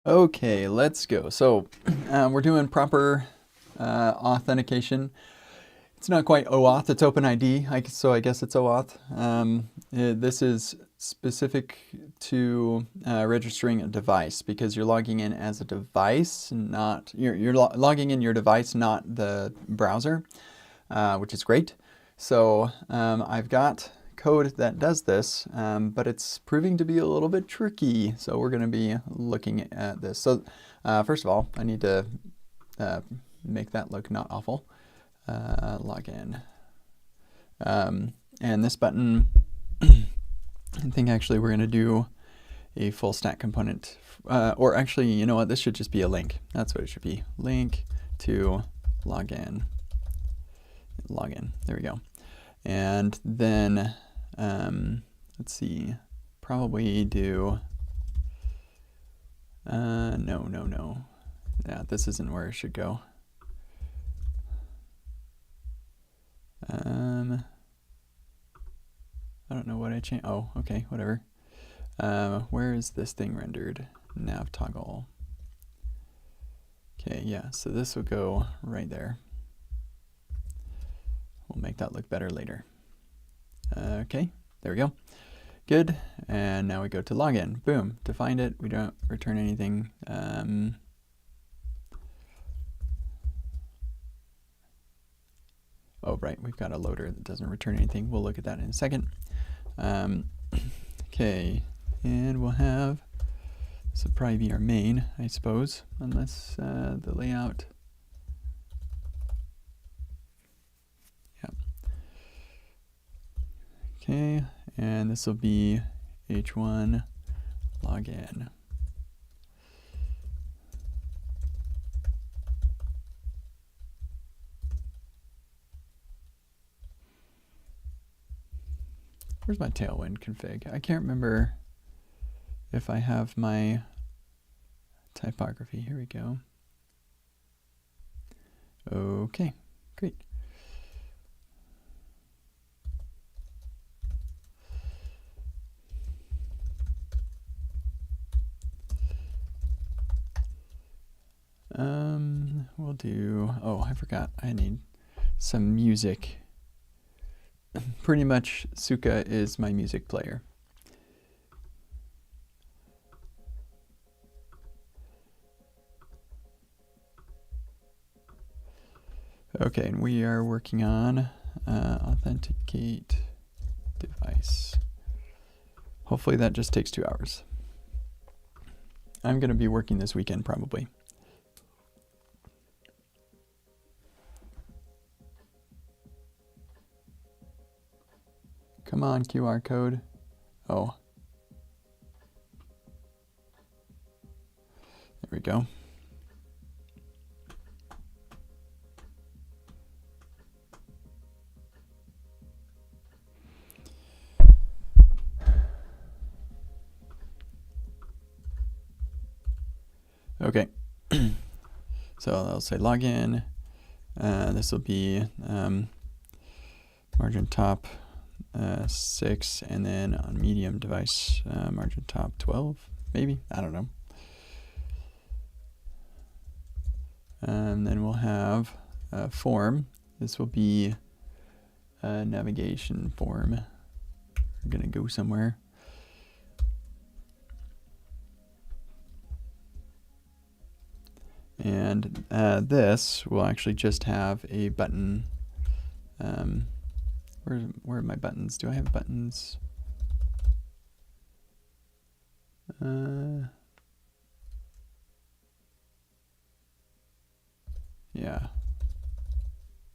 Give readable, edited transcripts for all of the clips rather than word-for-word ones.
Okay, let's go. So we're doing proper authentication. It's not quite OAuth, it's OpenID, so I guess it's OAuth. This is specific to registering a device because you're logging in as a device, not you're logging in your device, not the browser, which is great. So I've got code that does this, but it's proving to be a little bit tricky. So we're going to be looking at this. So first of all, I need to make that look not awful. Login. And this button, I think actually we're going to do a full stack component. Or actually, you know what? This should just be a link. That's what it should be. Link to login. Login. There we go. And then, let's see, probably do, no. Yeah, this isn't where it should go. I don't know what I changed. Oh, okay, whatever. Where is this thing rendered? Nav toggle. Okay, yeah, so this will go right there. We'll make that look better later. Okay, there we go. Good, and now we go to login. Boom, to find it, we don't return anything. Oh, right, we've got a loader that doesn't return anything. We'll look at that in a second. Okay, and we'll have, this will probably be our main, I suppose, unless the layout. Yep. Okay, and this will be h1 login. Where's my Tailwind config? I can't remember if I have my typography. Here we go. Okay, great. We'll do, oh, I forgot, I need some music. Pretty much Suka is my music player. Okay, and we are working on authenticate device. Hopefully that just takes 2 hours. I'm going to be working this weekend probably. Come on, QR code. Oh. There we go. Okay. So I'll say login. This will be margin top 6, and then on medium device margin top 12, maybe, I don't know. And then we'll have a form. This will be a navigation form. We're gonna go somewhere. And this will actually just have a button. Where are my buttons? Do I have buttons? Yeah.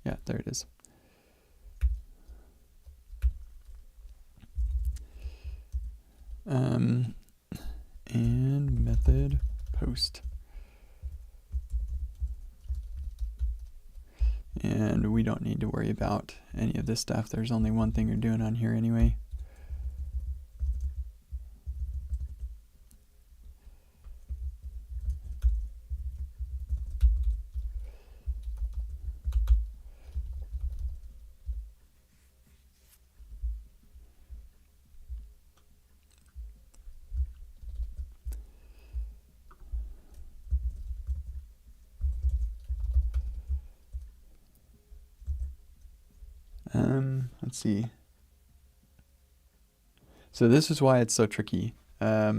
Yeah, there it is. And method post. And we don't need to worry about any of this stuff. There's only one thing you're doing on here anyway. Let's see. So this is why it's so tricky. Yeah,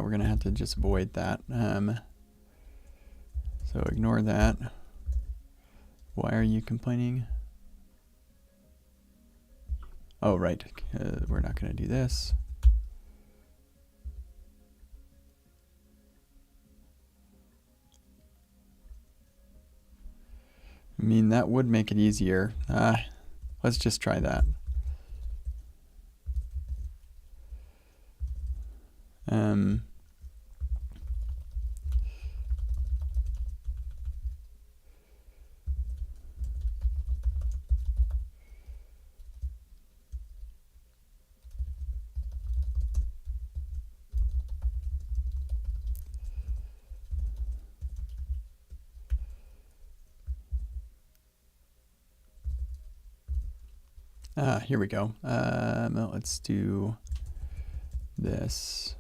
we're gonna have to just void that. So ignore that. Why are you complaining? Oh, right. We're not gonna do this. I mean, that would make it easier. Let's just try that. Here we go. Let's do this.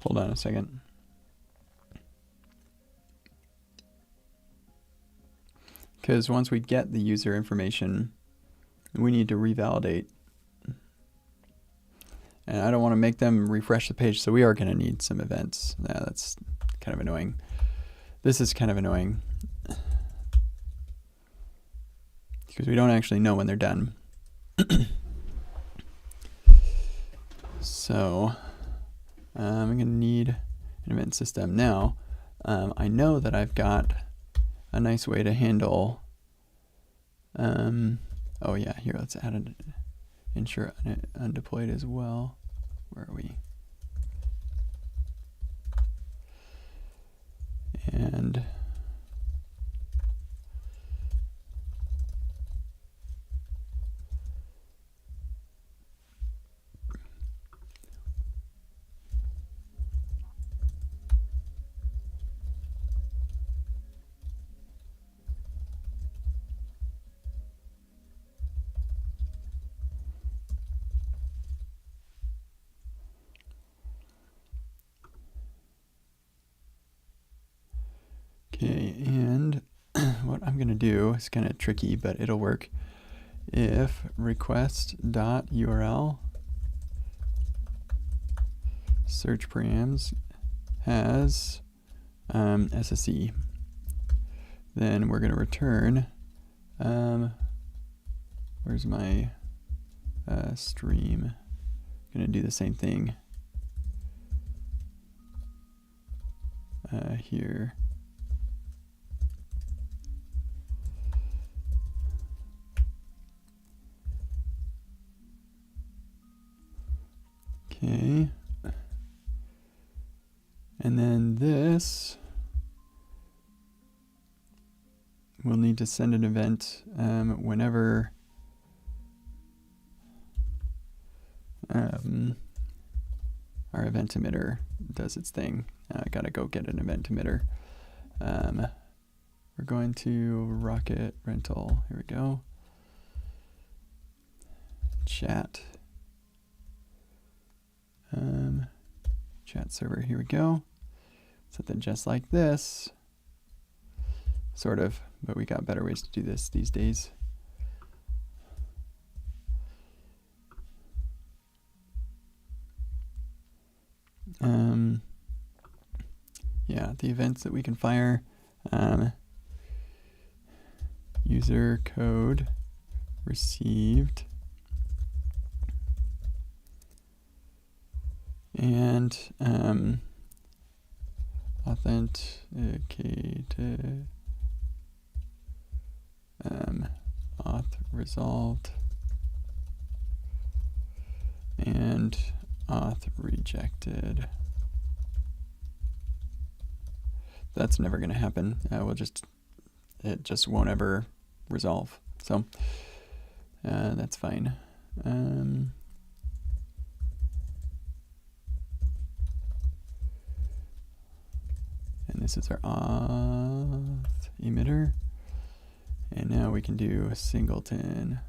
Hold on a second. Because once we get the user information, we need to revalidate. And I don't want to make them refresh the page, so we are going to need some events. That's kind of annoying. This is kind of annoying. Because we don't actually know when they're done. So I'm going to need an event system. Now, I know that I've got a nice way to handle, oh yeah, here, let's add an ensure undeployed as well. Where are we? And okay, and what I'm going to do is kind of tricky, but it'll work. If request.url search params has SSE, then we're going to return, where's my stream? I'm going to do the same thing here. Okay, and then this, we'll need to send an event whenever our event emitter does its thing. I gotta go get an event emitter. We're going to Rocket Rental. Here we go. Chat. Chat server, here we go. Something just like this. Sort of, but we got better ways to do this these days. Yeah, the events that we can fire. User code received. And authenticated, auth resolved, and auth rejected. That's never going to happen. It just won't ever resolve. So that's fine. And this is our auth emitter. And now we can do a singleton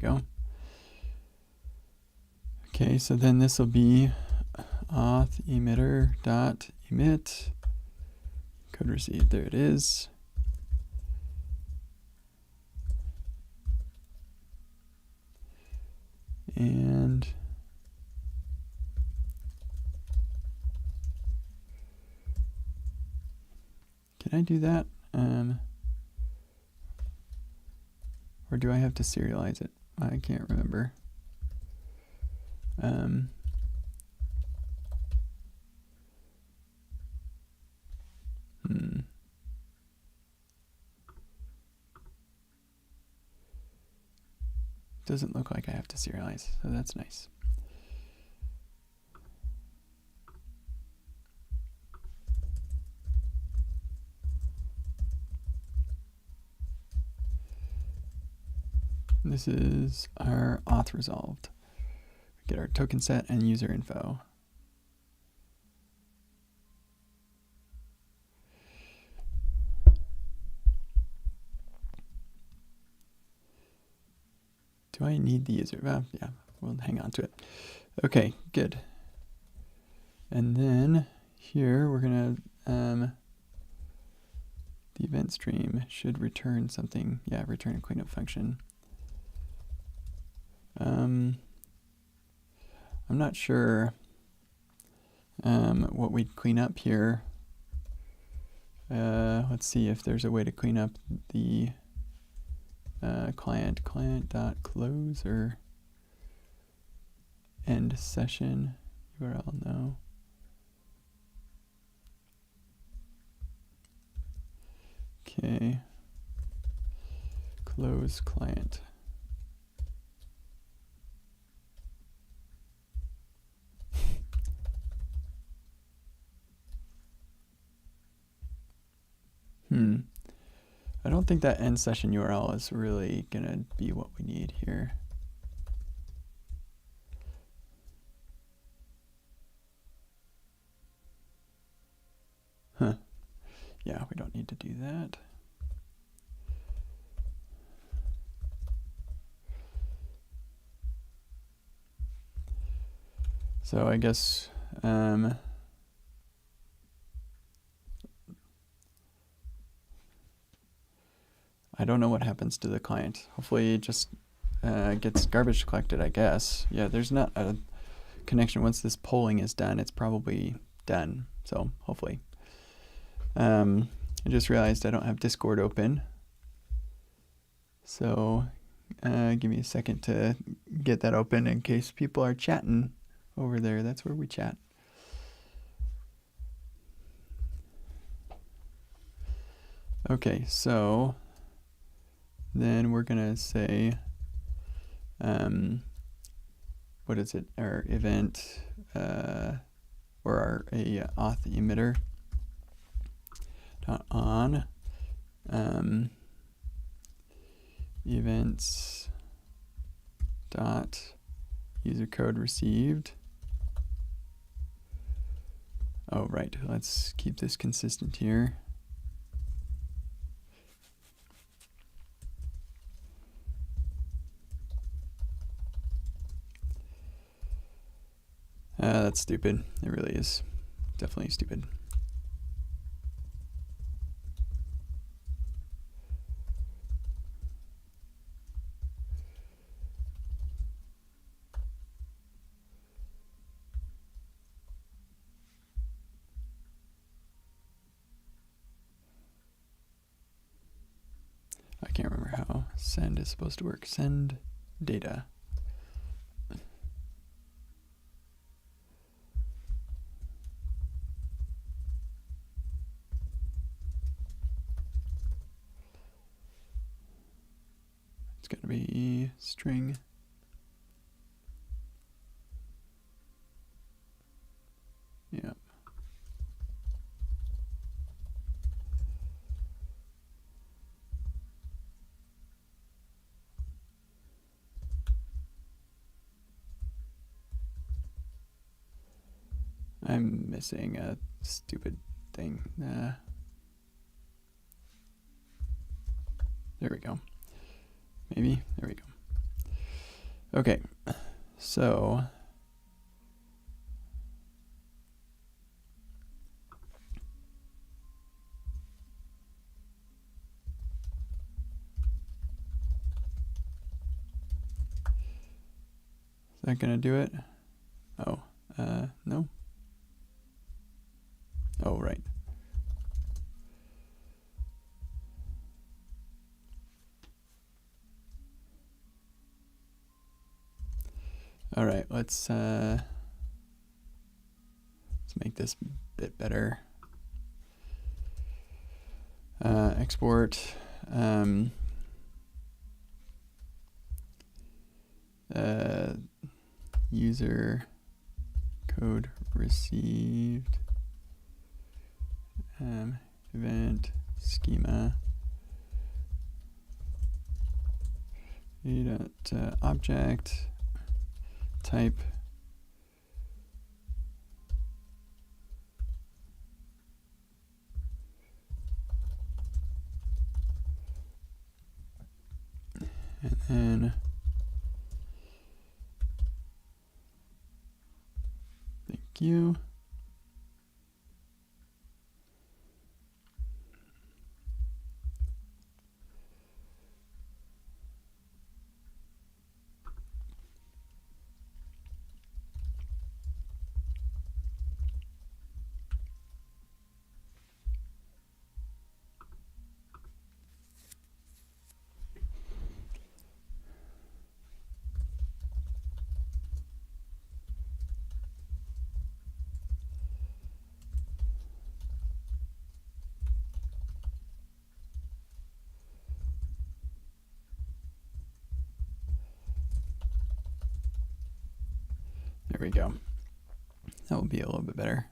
we go. Okay, so then this will be auth emitter dot emit code received. There it is. And can I do that? Or do I have to serialize it? I can't remember. Doesn't look like I have to serialize, so that's nice. This is our auth resolved. We get our token set and user info. Do I need the user? Yeah, we'll hang on to it. Okay, good. And then here we're gonna, the event stream should return something. Yeah, return a cleanup function. I'm not sure what we'd clean up here. Let's see if there's a way to clean up the client.close or end session URL. No. Okay. Close client. I don't think that end session URL is really gonna be what we need here. Huh. Yeah, we don't need to do that. So I guess I don't know what happens to the client. Hopefully it just gets garbage collected, I guess. Yeah, there's not a connection. Once this polling is done, it's probably done. So hopefully. I just realized I don't have Discord open. So give me a second to get that open in case people are chatting over there. That's where we chat. Okay, so then we're gonna say, what is it? Our event or our auth emitter dot on events dot user code received. Oh, right. Let's keep this consistent here. That's stupid. It really is. Definitely stupid. I can't remember how send is supposed to work. Send data. It's going to be string. Yeah. I'm missing a stupid thing. There we go. Maybe. There we go. Okay, so is that gonna do it? Oh, no. Oh, right. All right, let's make this a bit better. Export user code received event schema object type and then thank you. There we go. That will be a little bit better.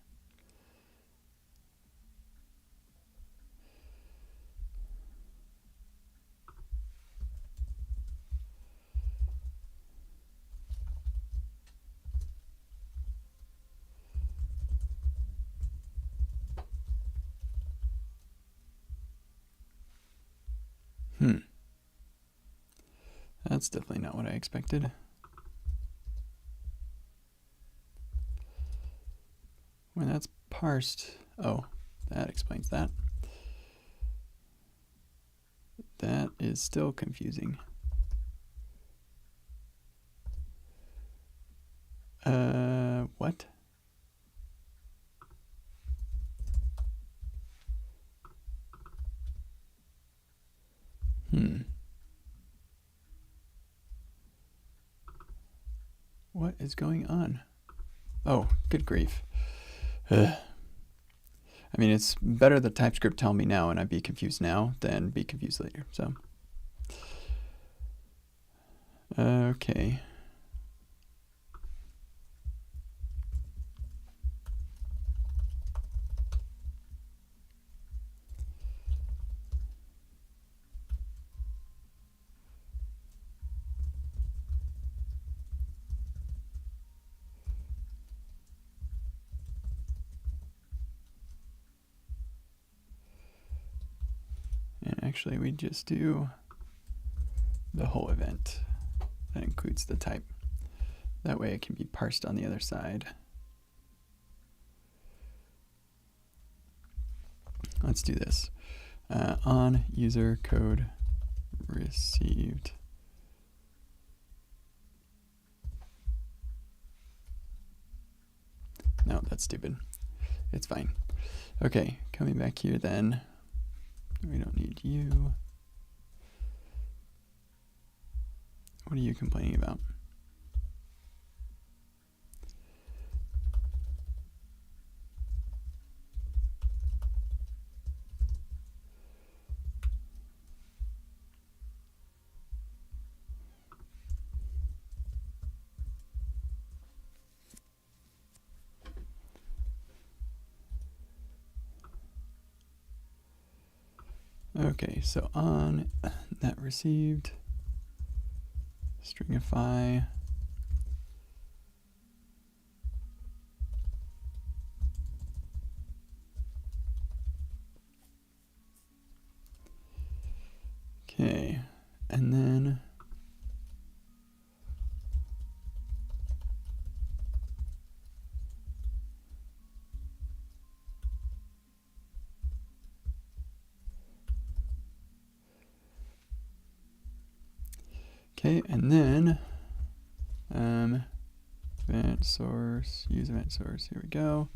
That's definitely not what I expected. When that's parsed, oh, that explains that. That is still confusing. What? What is going on? Oh, good grief. I mean, it's better the TypeScript tell me now and I'd be confused now than be confused later, so. Okay. And actually, we just do the whole event. That includes the type. That way it can be parsed on the other side. Let's do this. On user code received. No, that's stupid. It's fine. Okay, coming back here then. We don't need you. What are you complaining about? Okay, so on that received, stringify, okay, and then Okay, and then event source, use event source. Here we go.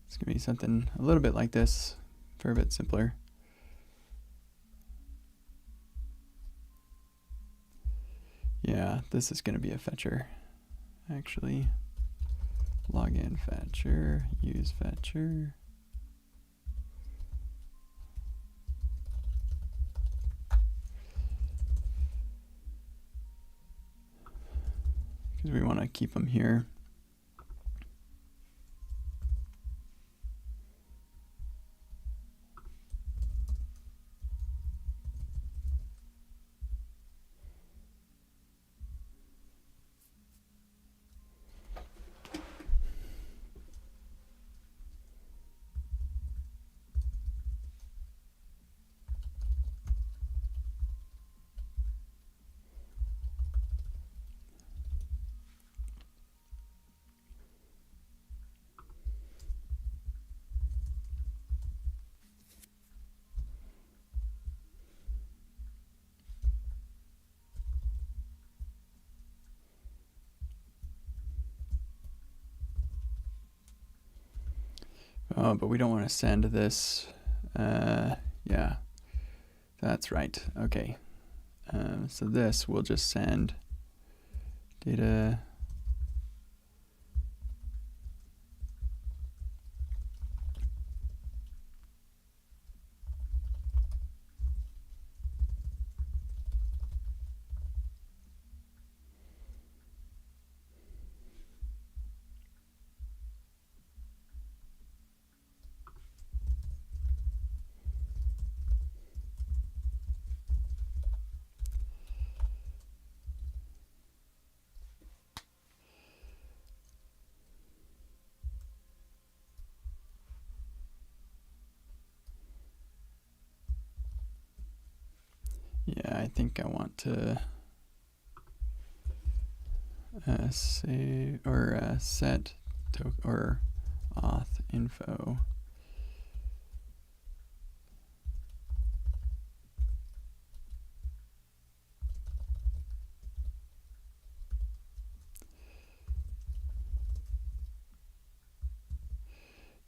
It's going to be something a little bit like this, for a bit simpler. Yeah, this is going to be a fetcher, actually. Login fetcher, use fetcher. Because we want to keep them here. Oh, but we don't want to send this. Yeah, that's right. Okay. So this will just send data. Yeah, I think I want to say or set or auth info.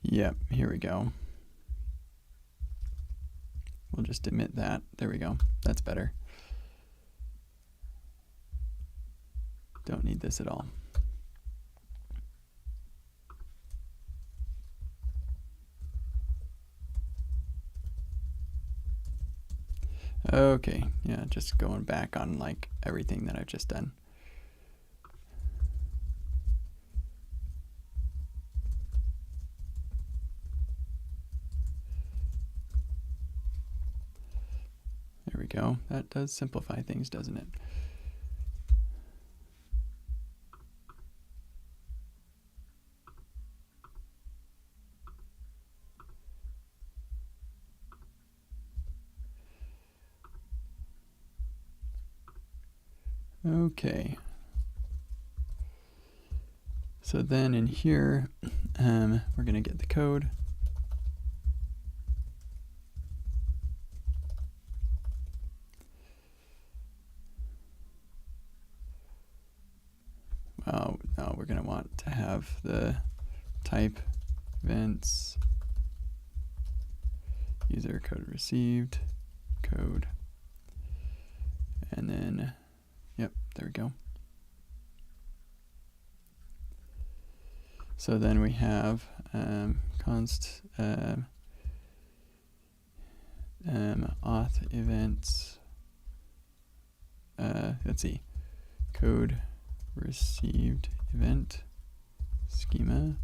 Yep, here we go. We'll just omit that. There we go. That's better. Don't need this at all. Okay, yeah, just going back on like everything that I've just done. There we go. That does simplify things, doesn't it? Okay. So then in here, we're going to get the code. Oh, no, we're going to want to have the type events, user code received, code, and then, yep, there we go. So then we have const auth events, let's see, code received event schema.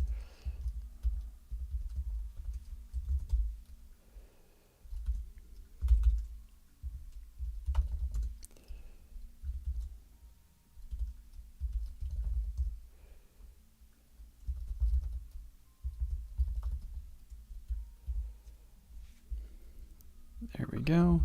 There we go.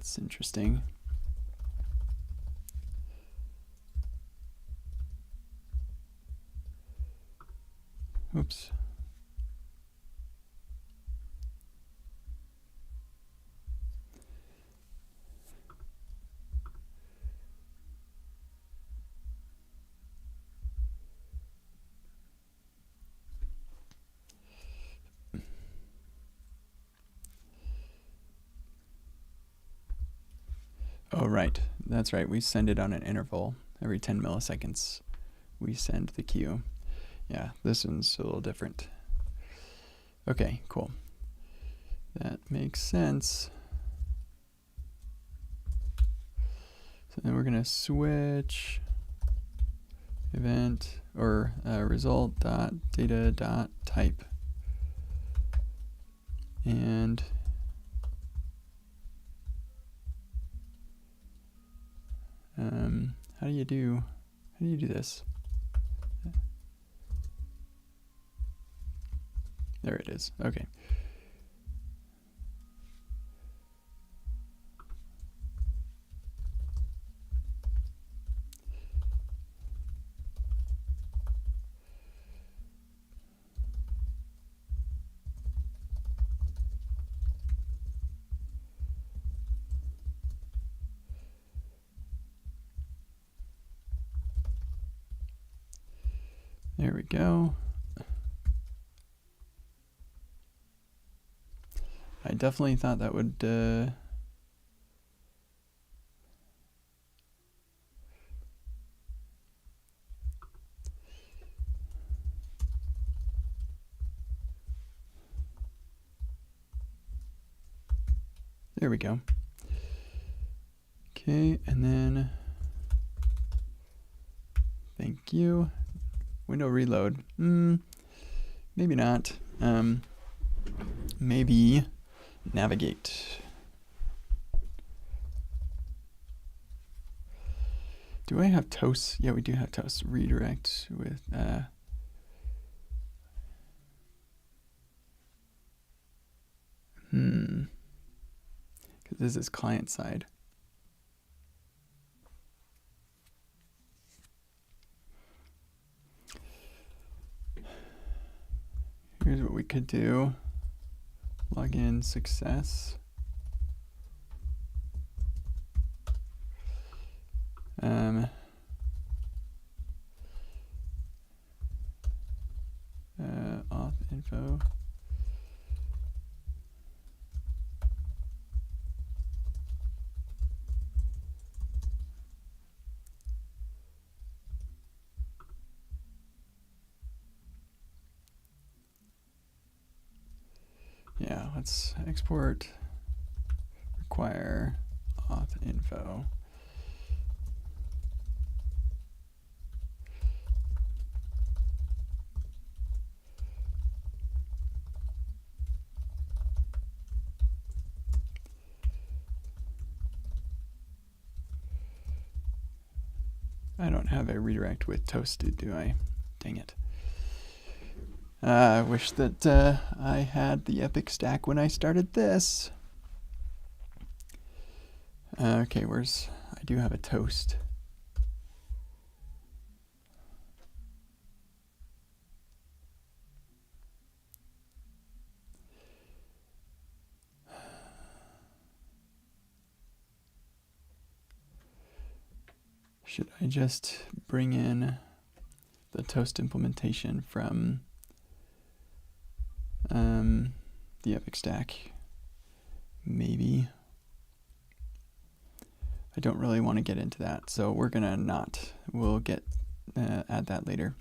That's interesting. Oops. Oh, right. That's right. We send it on an interval. Every 10 milliseconds, we send the queue. Yeah, this one's a little different. Okay, cool. That makes sense. So then we're going to switch event or result dot data dot type. And how do you do this? There it is. Okay. There we go. I definitely thought that would there we go. Okay, and then thank you. Window reload. Maybe not. Maybe navigate. Do I have toast? Yeah, we do have toast. Redirect with because this is client side. Here's what we could do. Login success. Auth info. Yeah, let's export require auth info. I don't have a redirect with toasted, do I? Dang it. I wish that I had the Epic stack when I started this. Okay, I do have a toast. Should I just bring in the toast implementation from the Epic stack? Maybe. I don't really want to get into that, so we're gonna not. We'll get add that later.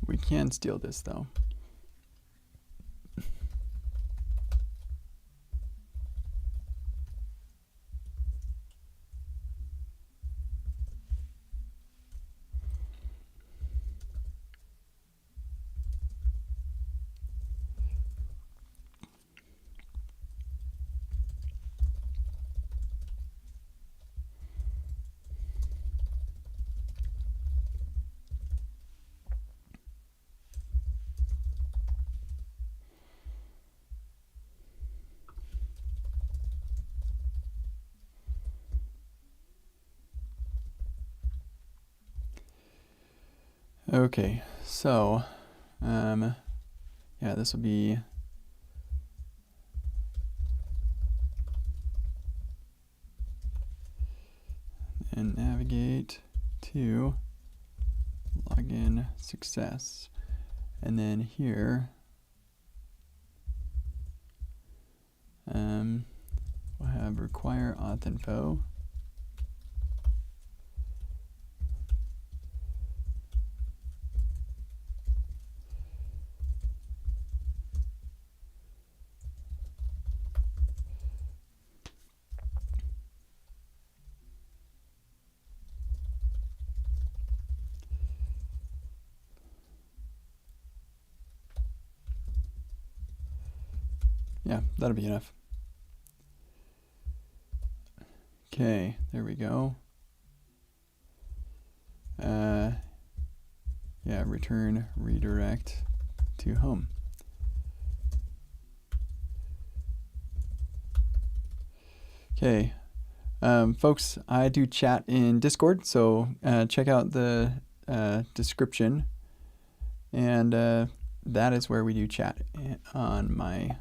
We can steal this though. Okay, so yeah, this will be and navigate to login success, and then here we'll have require auth info. Yeah, that'll be enough. Okay, there we go. Yeah, return redirect to home. Okay, folks, I do chat in Discord, so check out the description, and that is where we do chat on my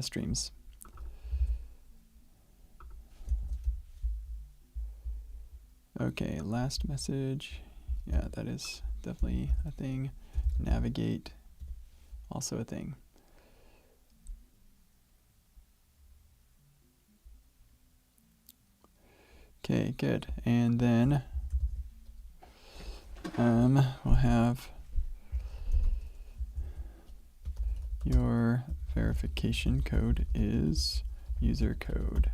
streams. Okay, last message. Yeah, that is definitely a thing. Navigate, also a thing. Okay, good. And then we'll have your verification code is user code.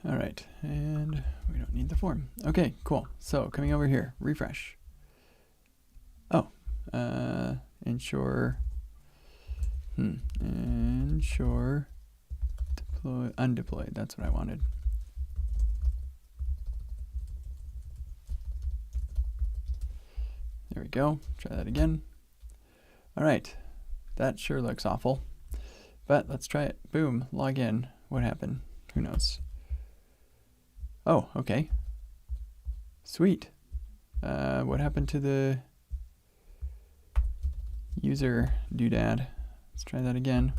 All right, and we don't need the form. Okay, cool. So coming over here, refresh. Oh, ensure deploy, undeployed. That's what I wanted. There we go. Try that again. All right, that sure looks awful, but let's try it. Boom, log in. What happened? Who knows? Oh, okay. Sweet. What happened to the user doodad? Let's try that again.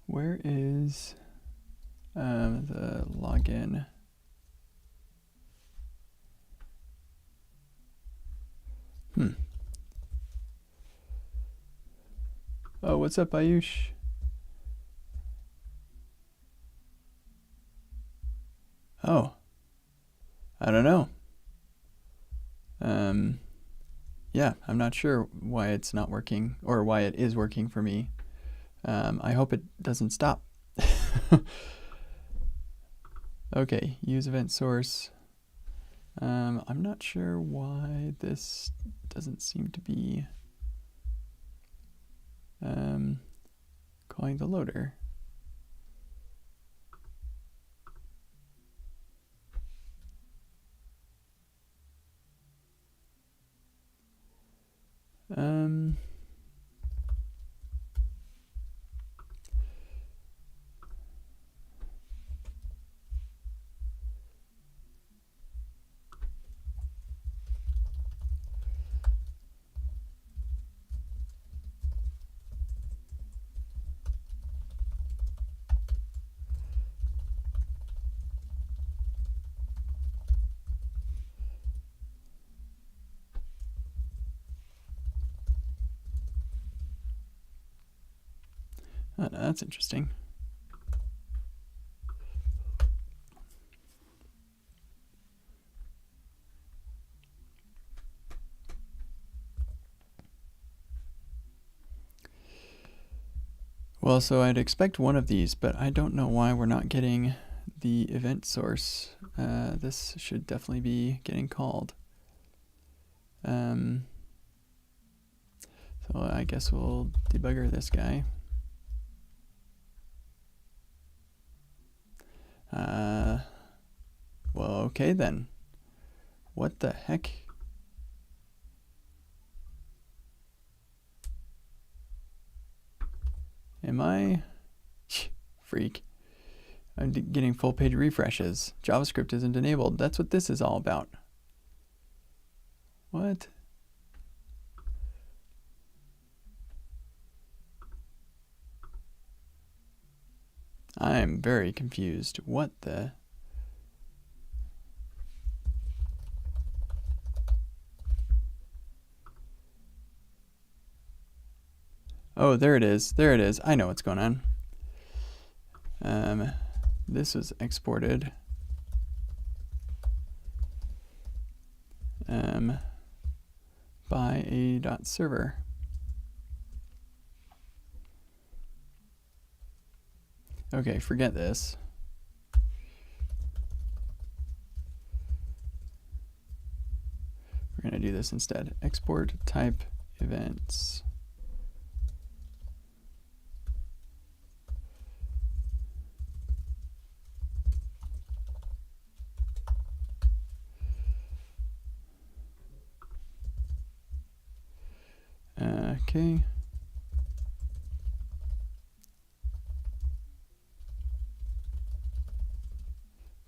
Where is the login? Oh, what's up, Ayush? Oh, I don't know. Yeah, I'm not sure why it's not working, or why it is working for me. I hope it doesn't stop. Okay, use event source. I'm not sure why this doesn't seem to be calling the loader. Oh, that's interesting. Well, so I'd expect one of these, but I don't know why we're not getting the event source. This should definitely be getting called. So So I guess we'll debugger this guy. Well, okay then. What the heck? Am I? Freak. I'm getting full page refreshes. JavaScript isn't enabled. That's what this is all about. What? I'm very confused. What the? Oh, there it is. There it is. I know what's going on. This was exported. By a .server. Okay, forget this. We're going to do this instead. Export type events. Okay.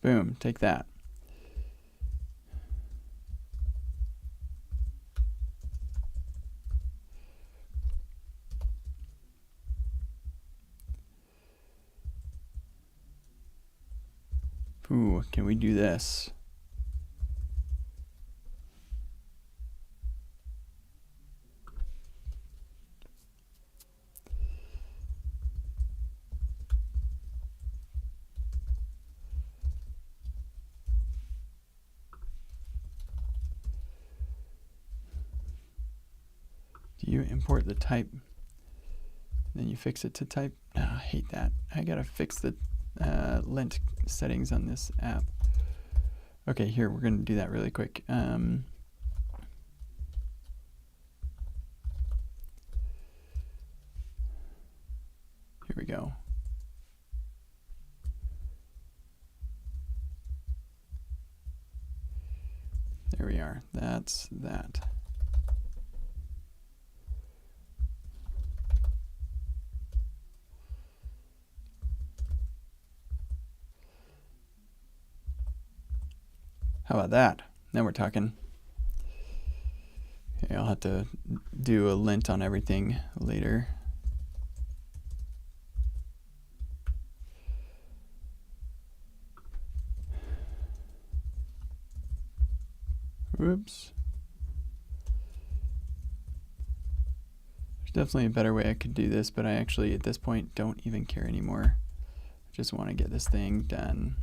Boom, take that. Ooh, can we do this? Do you import the type, then you fix it to type? Oh, I hate that. I gotta fix the lint settings on this app. Okay, here, we're gonna do that really quick. Here we go. There we are. That's that. How about that? Now we're talking. Okay, I'll have to do a lint on everything later. Whoops. There's definitely a better way I could do this, but I actually at this point don't even care anymore. I just want to get this thing done.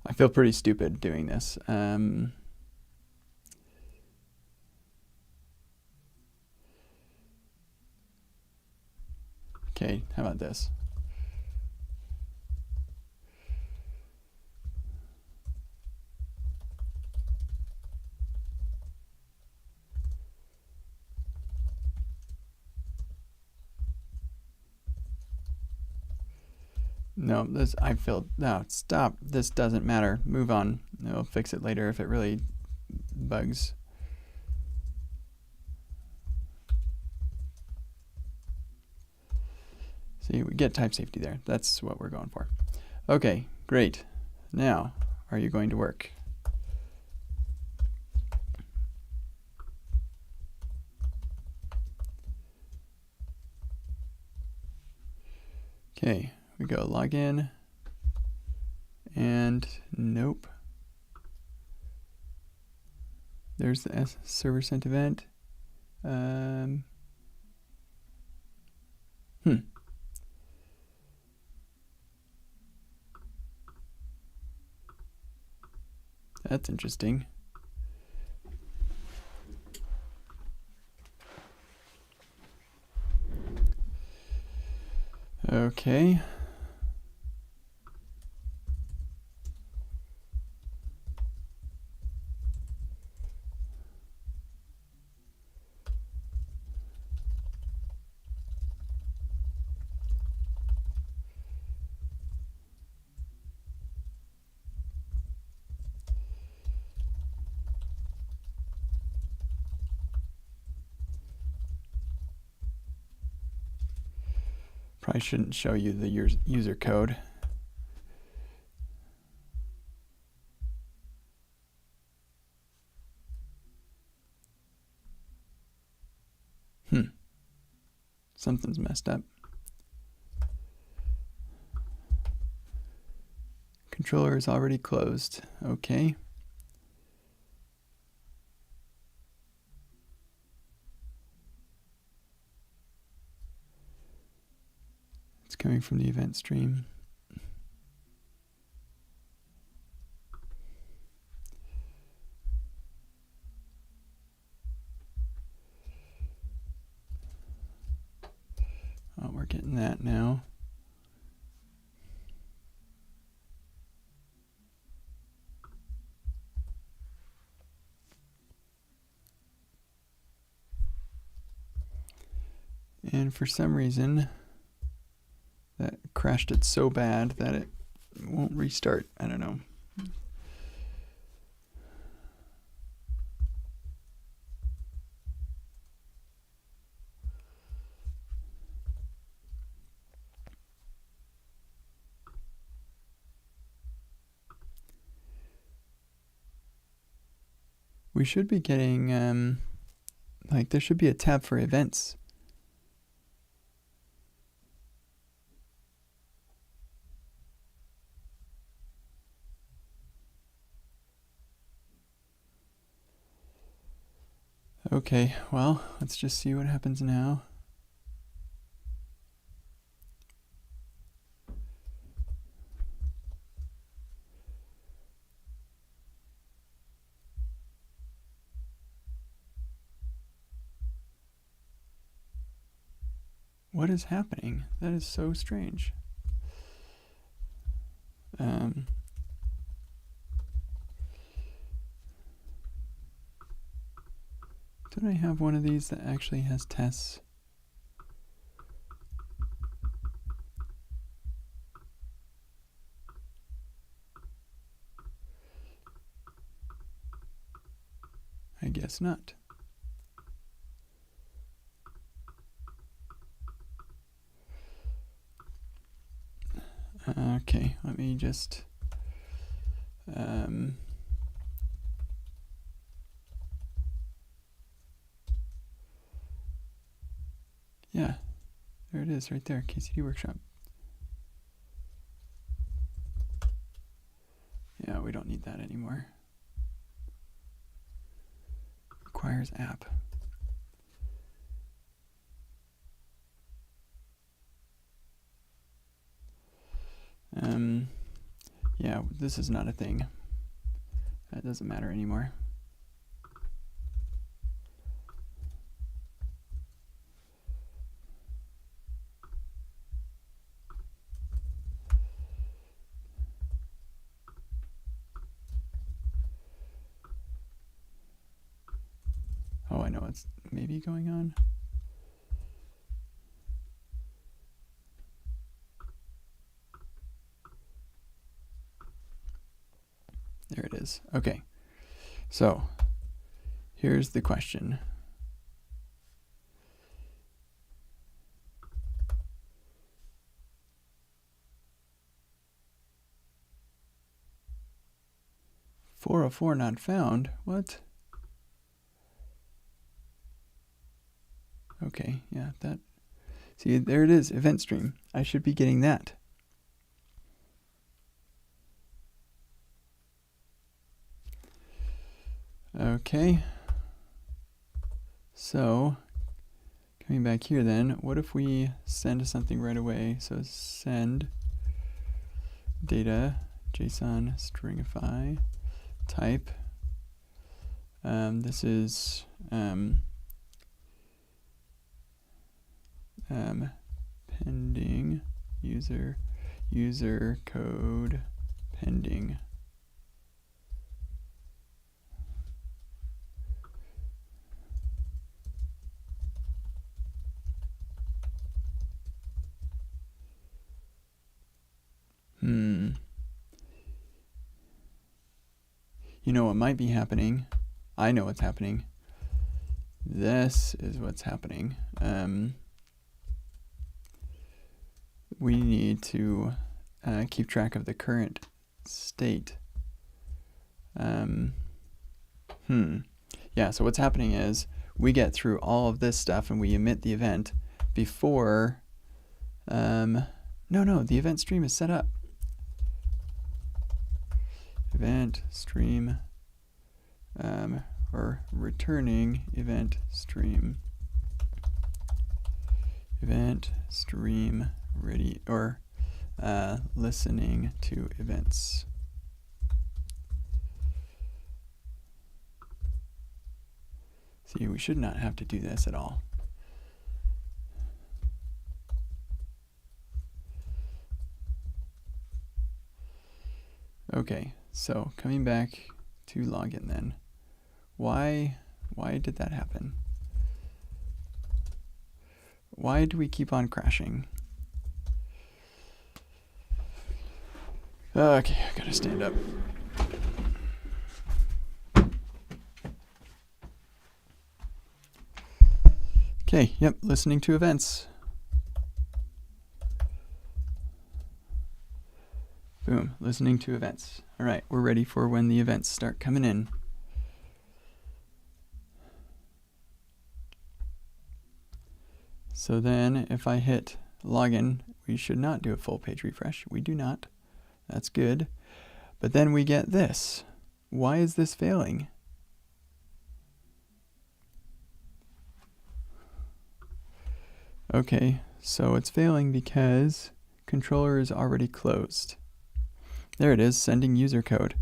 I feel pretty stupid doing this. Okay, how about this? No, this I feel no, stop. This doesn't matter. Move on. We'll fix it later if it really bugs. See, we get type safety there. That's what we're going for. Okay, great. Now, are you going to work? Okay, we go login, and nope. There's the server sent event. That's interesting. Okay. Probably shouldn't show you the user code. Something's messed up. Controller is already closed. Okay. It's coming from the event stream. Oh, we're getting that now. And for some reason, that crashed it so bad that it won't restart. I don't know. We should be getting, like, there should be a tab for events. Okay, well, let's just see what happens now. What is happening? That is so strange. Don't I have one of these that actually has tests? I guess not. Okay, let me just yeah, there it is right there, KCD Workshop. Yeah, we don't need that anymore. Requires app. Yeah, this is not a thing. That doesn't matter anymore. Oh, I know what's maybe going on. There it is. Okay. So, here's the question. "404 not found." What? Okay, yeah, that. See, there it is, event stream. I should be getting that. Okay. So, coming back here then, what if we send something right away? So send data JSON stringify type. This is pending user code pending. You know what might be happening? I know what's happening. This is what's happening. We need to keep track of the current state. Yeah, so what's happening is we get through all of this stuff and we emit the event before, no, the event stream is set up. Event stream, or returning event stream ready, or listening to events. See, we should not have to do this at all. Okay, so coming back to login then. Why did that happen? Why do we keep on crashing? Okay, I gotta stand up. Okay, yep, listening to events. Boom, listening to events. All right, we're ready for when the events start coming in. So then if I hit login, we should not do a full page refresh. We do not. That's good. But then we get this. Why is this failing? Okay, so it's failing because controller is already closed. There it is, sending user code.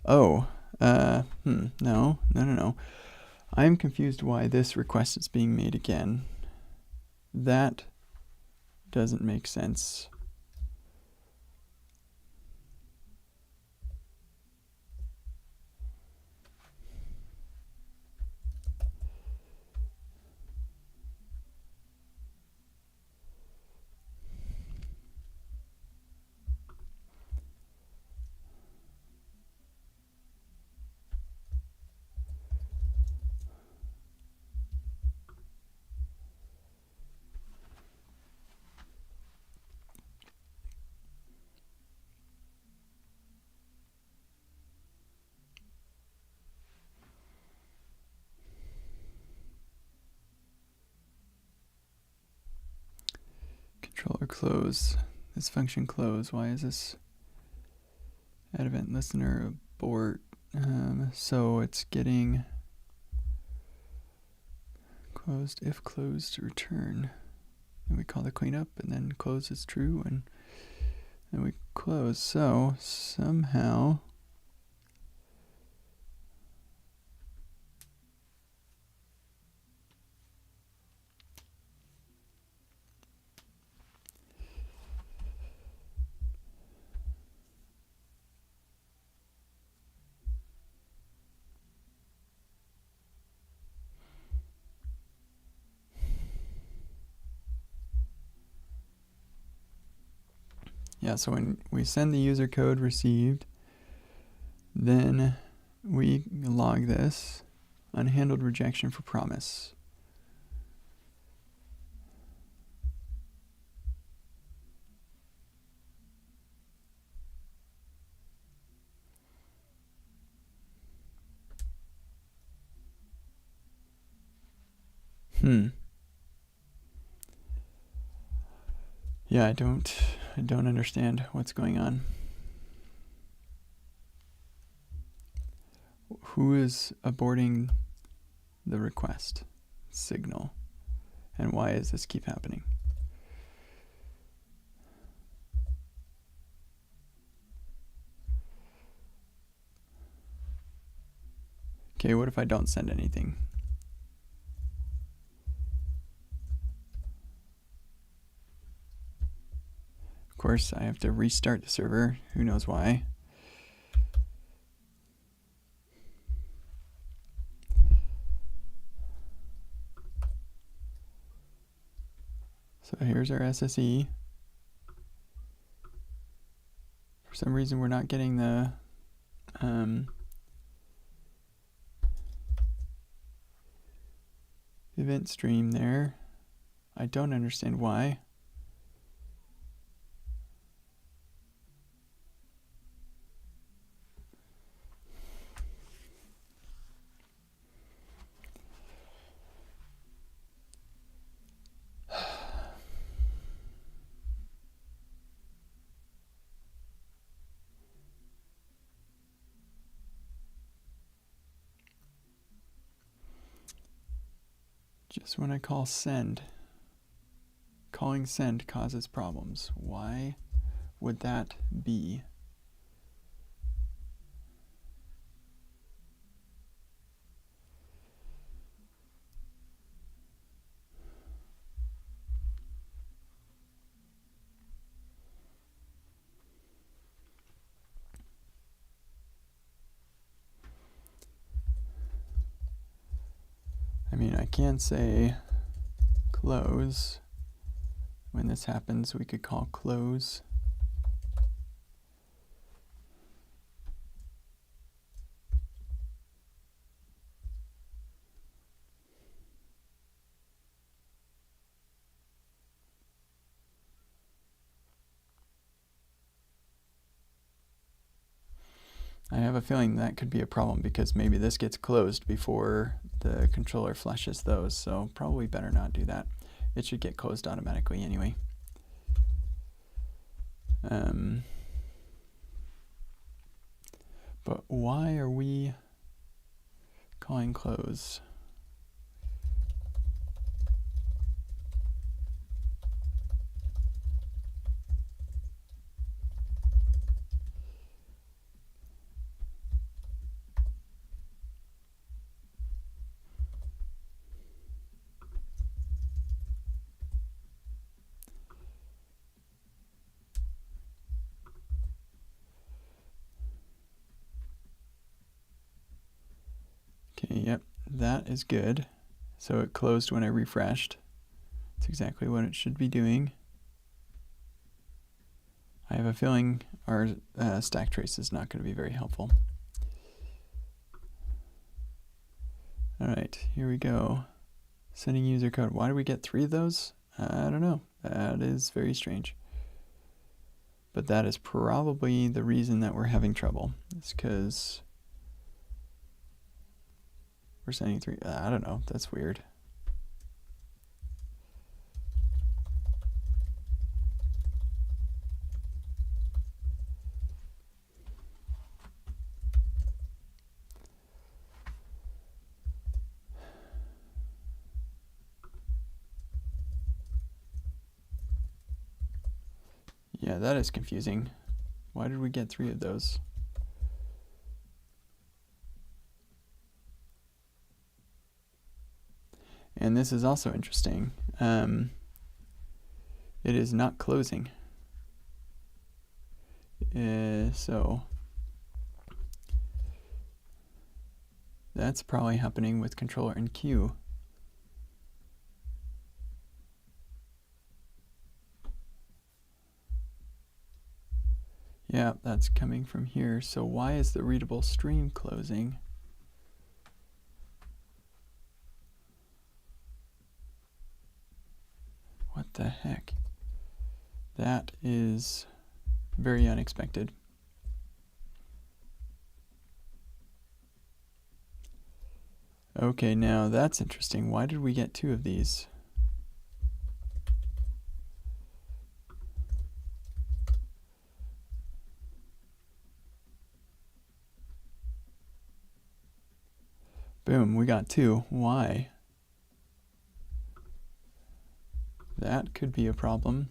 Oh, no. I'm confused why this request is being made again. That doesn't make sense. Controller close. This function close. Why is this add event listener abort? So it's getting closed. If closed, return. And we call the cleanup, and then close is true, and then we close. So somehow yeah, so when we send the user code received, then we log this, unhandled rejection for promise. Yeah, I don't understand what's going on. Who is aborting the request signal? And why does this keep happening? Okay, what if I don't send anything? Of course, I have to restart the server. Who knows why? So here's our SSE. For some reason, we're not getting the event stream there. I don't understand why. Just when I call send, calling send causes problems. Why would that be? I mean, I can say close. When this happens, we could call close. I have a feeling that could be a problem because maybe this gets closed before the controller flushes those, so probably better not do that. It should get closed automatically anyway. But why are we calling close? Okay, yep, that is good. So it closed when I refreshed. That's exactly what it should be doing. I have a feeling our stack trace is not going to be very helpful. All right, here we go. Sending user code. Why do we get 3 of those? I don't know. That is very strange. But that is probably the reason that we're having trouble. It's because we're sending 3. I don't know. That's weird. Yeah, that is confusing. Why did we get 3 of those? And this is also interesting. It is not closing. So that's probably happening with controller and queue. Yeah, that's coming from here. So why is the readable stream closing? What the heck? That is very unexpected. Okay, now that's interesting. Why did we get 2 of these? Boom, we got 2. Why? That could be a problem.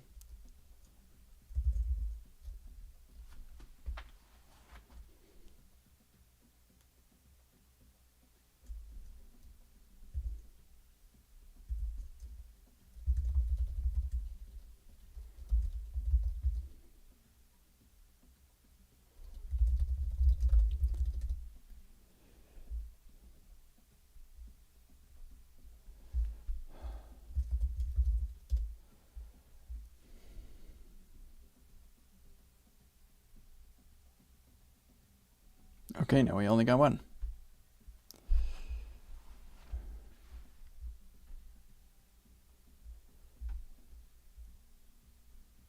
Okay, now we only got one.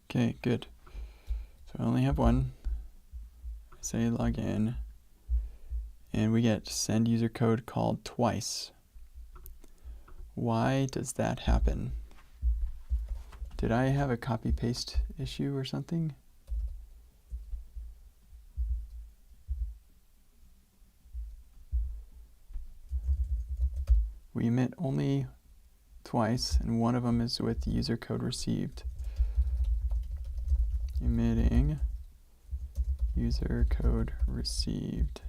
Okay, good. So I only have one. I say log in, and we get send user code called twice. Why does that happen? Did I have a copy paste issue or something? We emit only twice, and one of them is with user code received. Emitting user code received.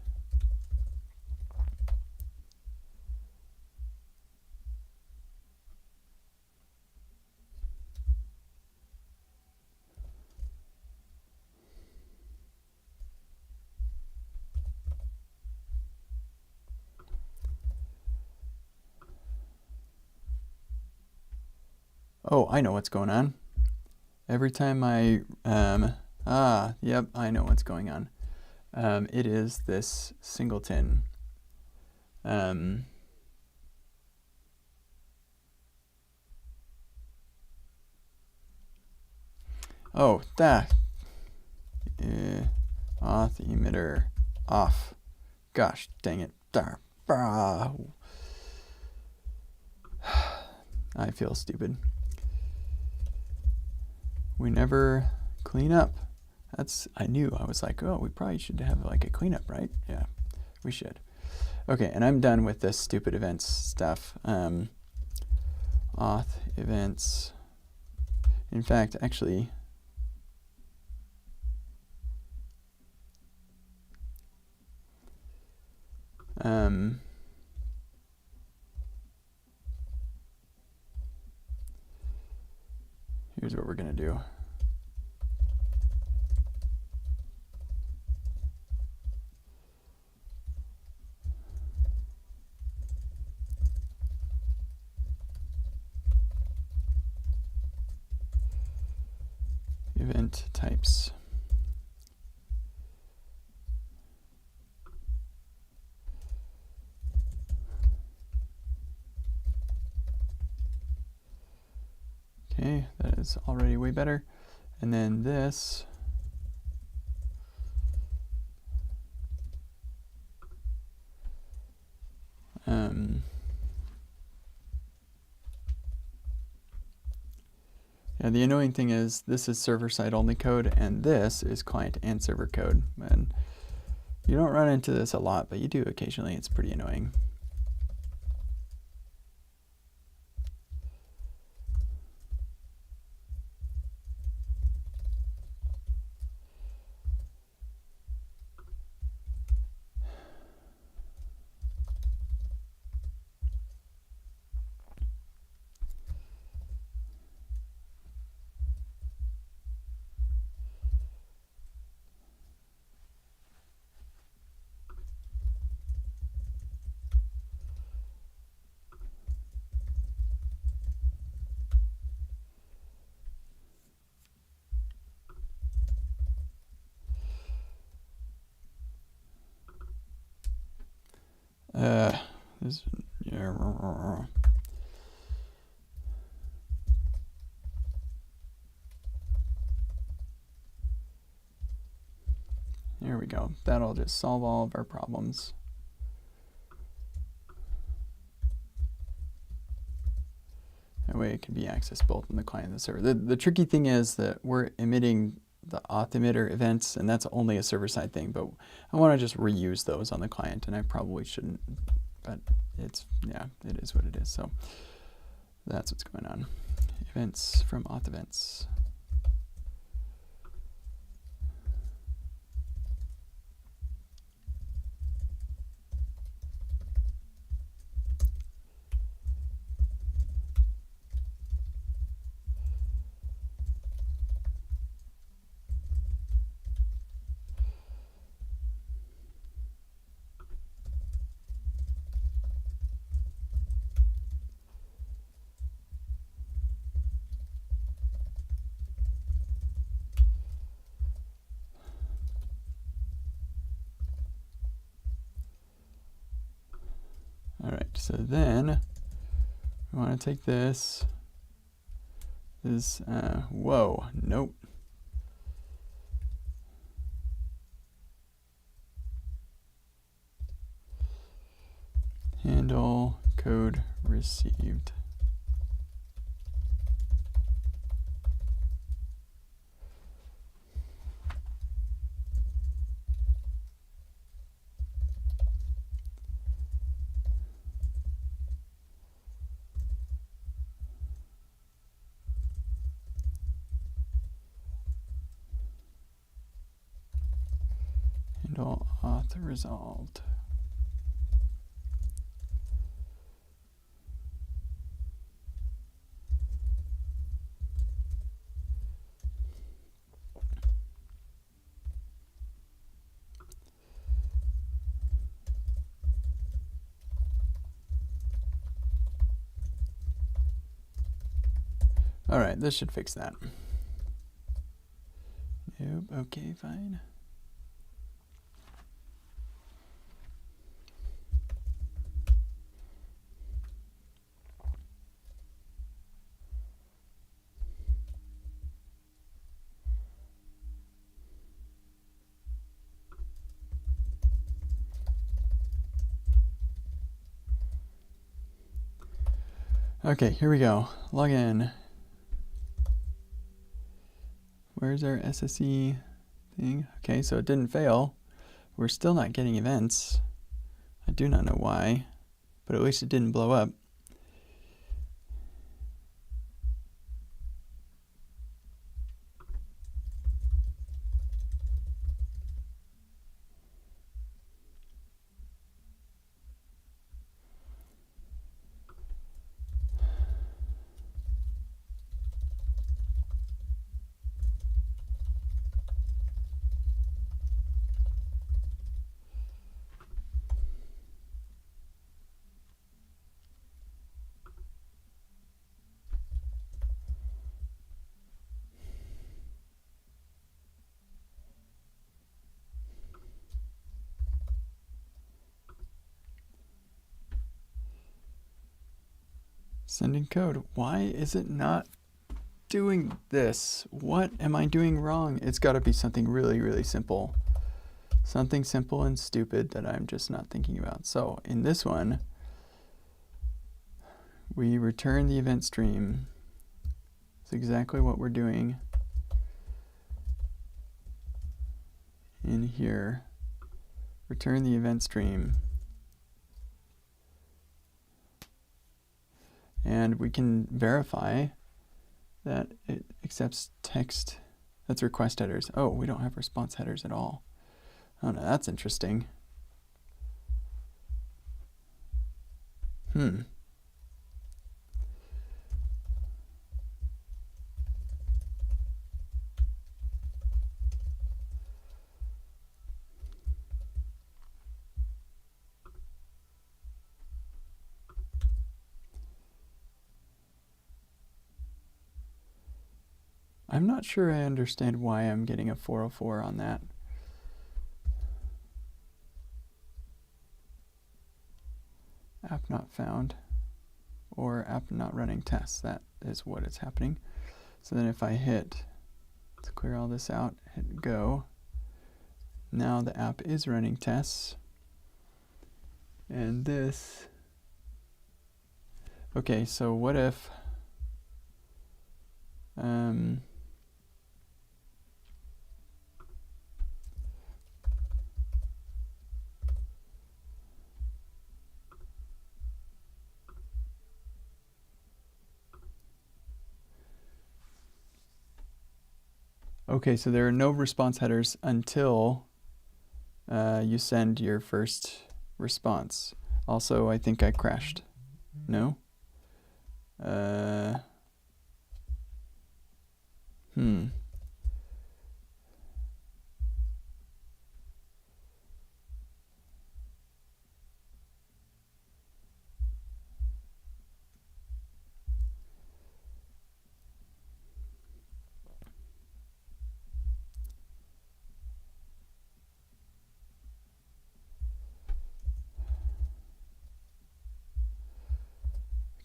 Oh, I know what's going on. Every time I, yep, I know what's going on. It is this singleton. Oh, that. Auth emitter off. Gosh, dang it. I feel stupid. We never clean up. I knew. I was like, oh, we probably should have like a cleanup, right? Yeah, we should. Okay, and I'm done with this stupid events stuff. Auth events. In fact, actually, here's what we're going to do. Event types. Okay, that is already way better. And then this. Yeah, the annoying thing is this is server-side only code, and this is client and server code. And you don't run into this a lot, but you do occasionally. It's pretty annoying. There we go. That'll just solve all of our problems. That way it can be accessed both in the client and the server. The tricky thing is that we're emitting the auth emitter events, and that's only a server-side thing, but I want to just reuse those on the client, and I probably shouldn't, but it's, yeah, it is what it is. So that's what's going on. Events from auth events. so then we want to take this. Whoa, nope. Handle code received. Handle auth resolved. All right, this should fix that. Nope, okay, fine. Okay, here we go. Log in. Where's our SSE thing? Okay, so it didn't fail. We're still not getting events. I do not know why, but at least it didn't blow up. Sending code. Why is it not doing this? What am I doing wrong? It's got to be something really, really simple. Something simple and stupid that I'm just not thinking about. So in this one, we return the event stream. It's exactly what we're doing in here. Return the event stream. And we can verify that it accepts text. That's request headers. Oh, we don't have response headers at all. Oh no, that's interesting. I'm not sure I understand why I'm getting a 404 on that. App not found, or app not running tests. That is what is happening. So then if I hit, let's clear all this out, hit go. Now the app is running tests. And this, okay, so what if, okay, so there are no response headers until you send your first response. Also, I think I crashed. No?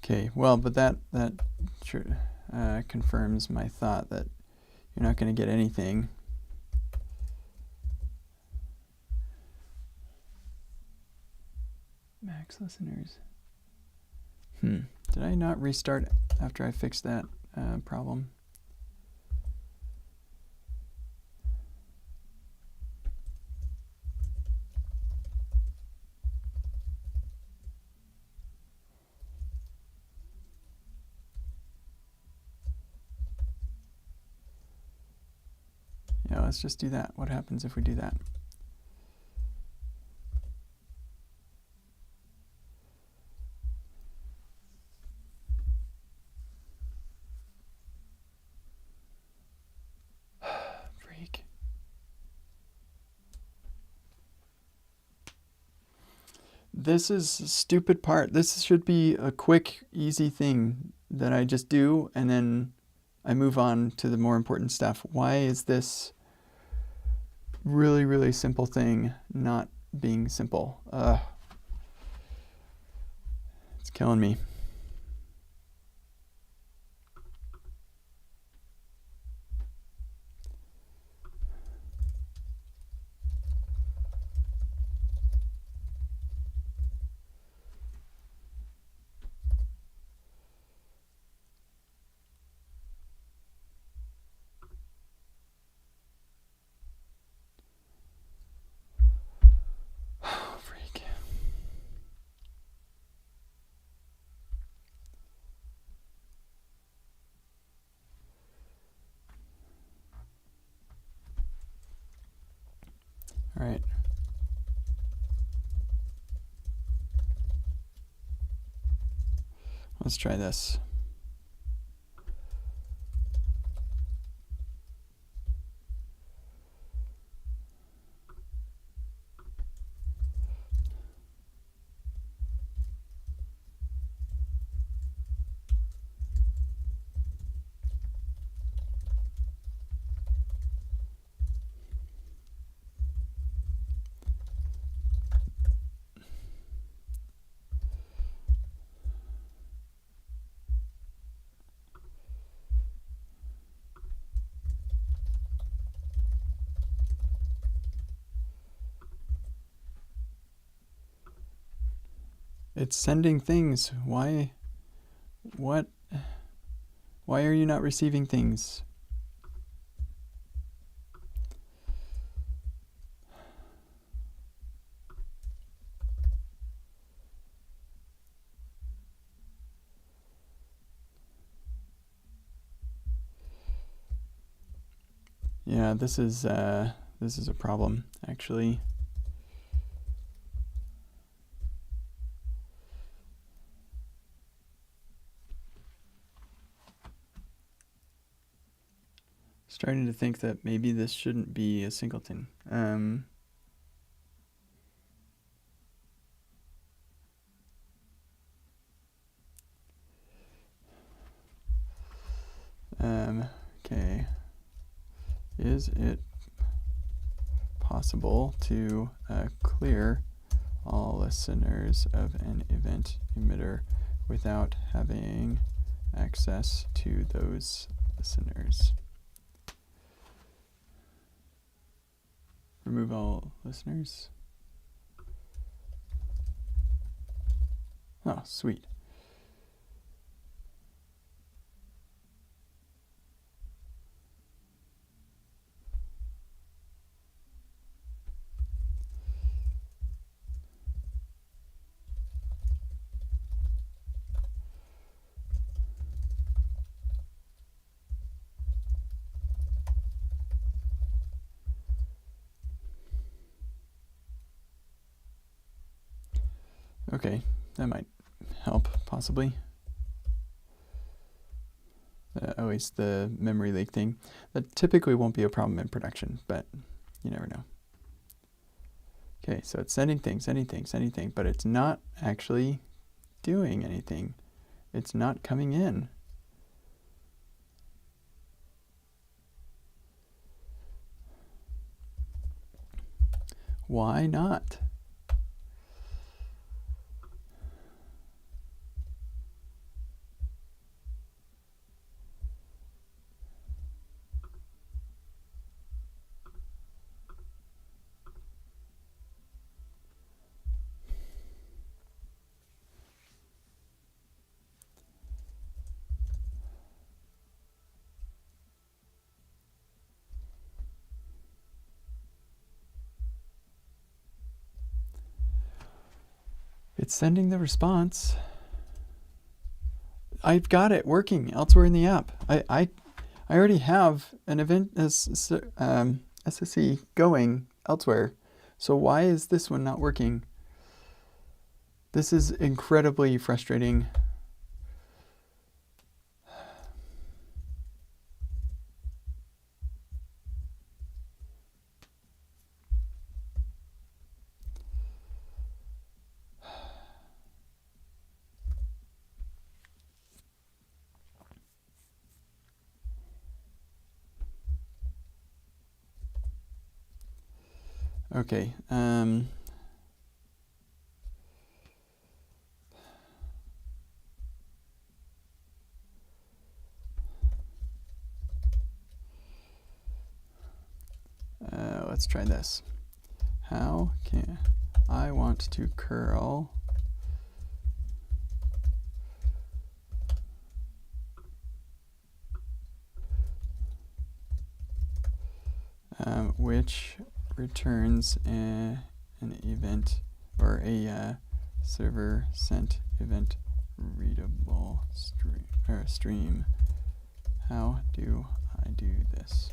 Okay, well, but that confirms my thought that you're not going to get anything. Max listeners. Did I not restart after I fixed that problem? Yeah, let's just do that. What happens if we do that? Freak. This is a stupid part. This should be a quick, easy thing that I just do, and then I move on to the more important stuff. Why is this really, really simple thing not being simple? It's killing me. Freak. All right. Let's try this. It's sending things. Why? What? Why are you not receiving things? Yeah, this is a problem, actually. Starting to think that maybe this shouldn't be a singleton. Okay. Is it possible to clear all listeners of an event emitter without having access to those listeners? Remove all listeners. Oh, sweet. Okay, that might help, possibly. Oh, it's the memory leak thing. That typically won't be a problem in production, but you never know. Okay, so it's sending things, but it's not actually doing anything. It's not coming in. Why not? It's sending the response. I've got it working elsewhere in the app. I already have an event as SSE going elsewhere. So why is this one not working? This is incredibly frustrating. Okay. Let's try this. How can I want to curl which returns an event or a server sent event readable stream. How do I do this?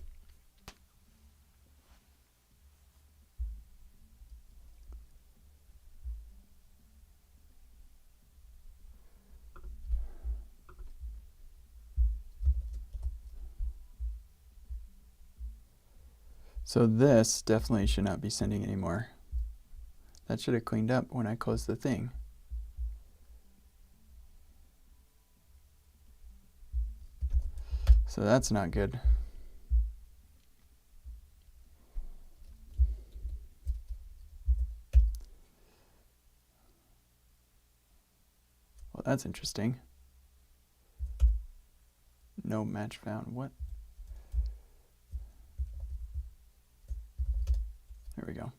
So this definitely should not be sending anymore. That should have cleaned up when I closed the thing. So that's not good. Well, that's interesting. No match found. What? There we go.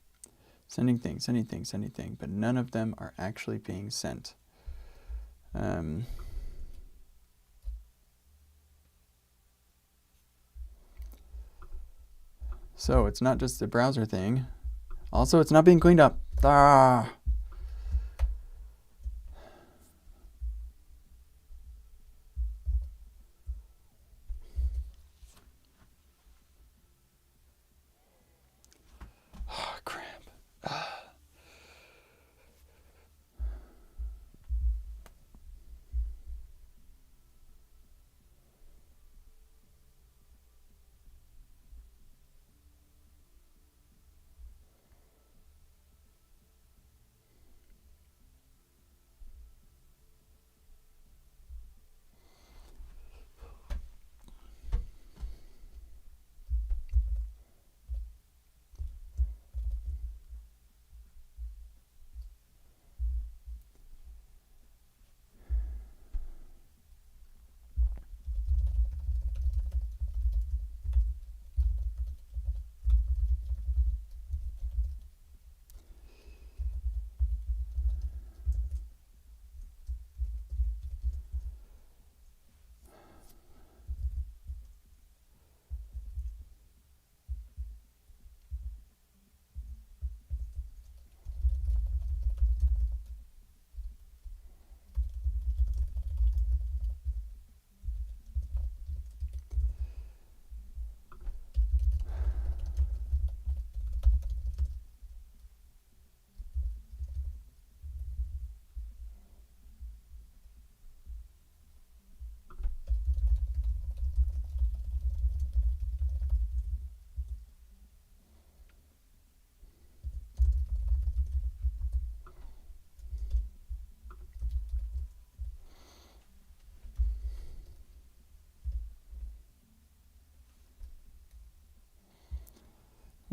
Sending things, sending things, sending things, but none of them are actually being sent. So it's not just the browser thing. Also, it's not being cleaned up. Ah. Oh, crap. Ah.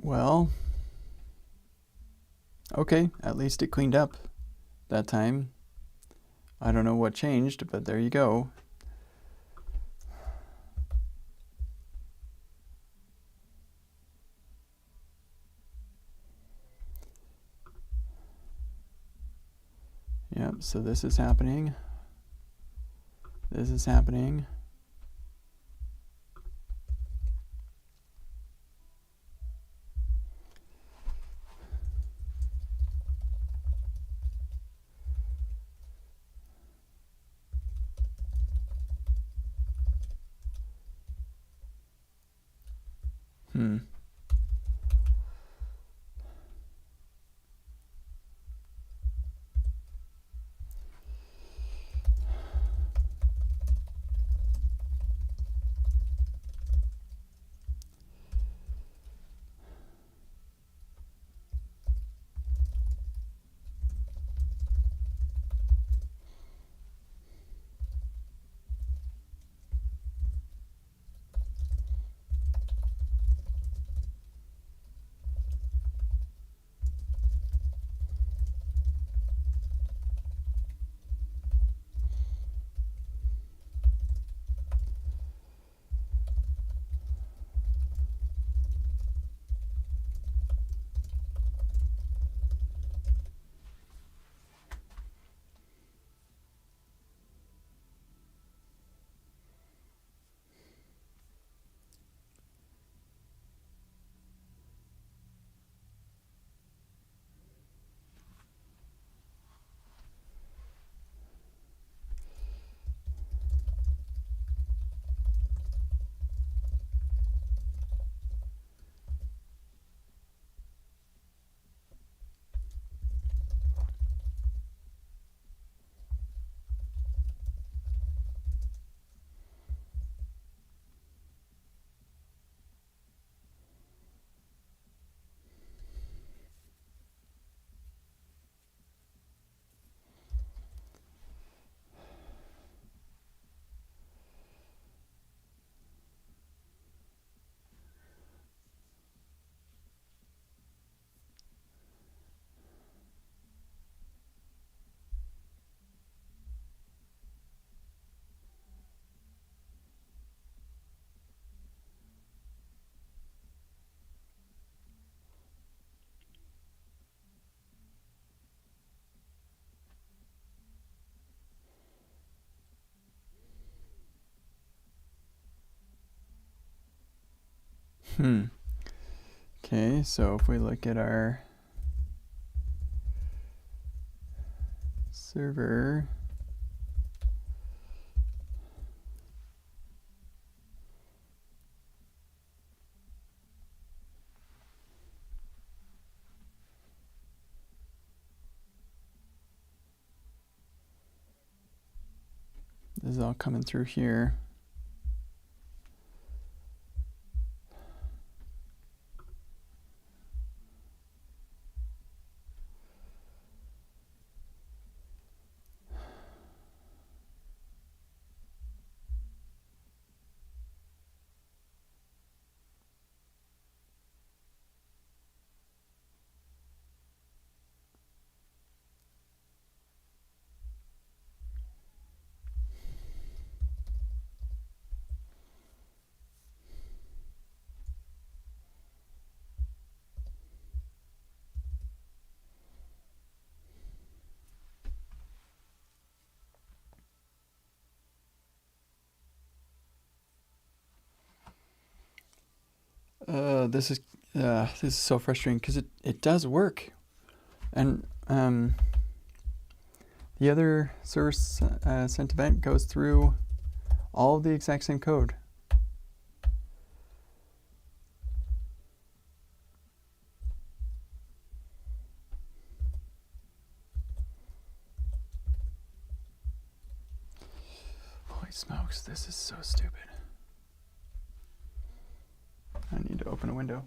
Well, okay, at least it cleaned up that time. I don't know what changed, but there you go. Yep, so this is happening. This is happening. Hmm. Okay, so if we look at our server, this is all coming through here. This is so frustrating because it does work, and the other server sent event goes through all of the exact same code. Holy smokes, this is so stupid. I need to open a window.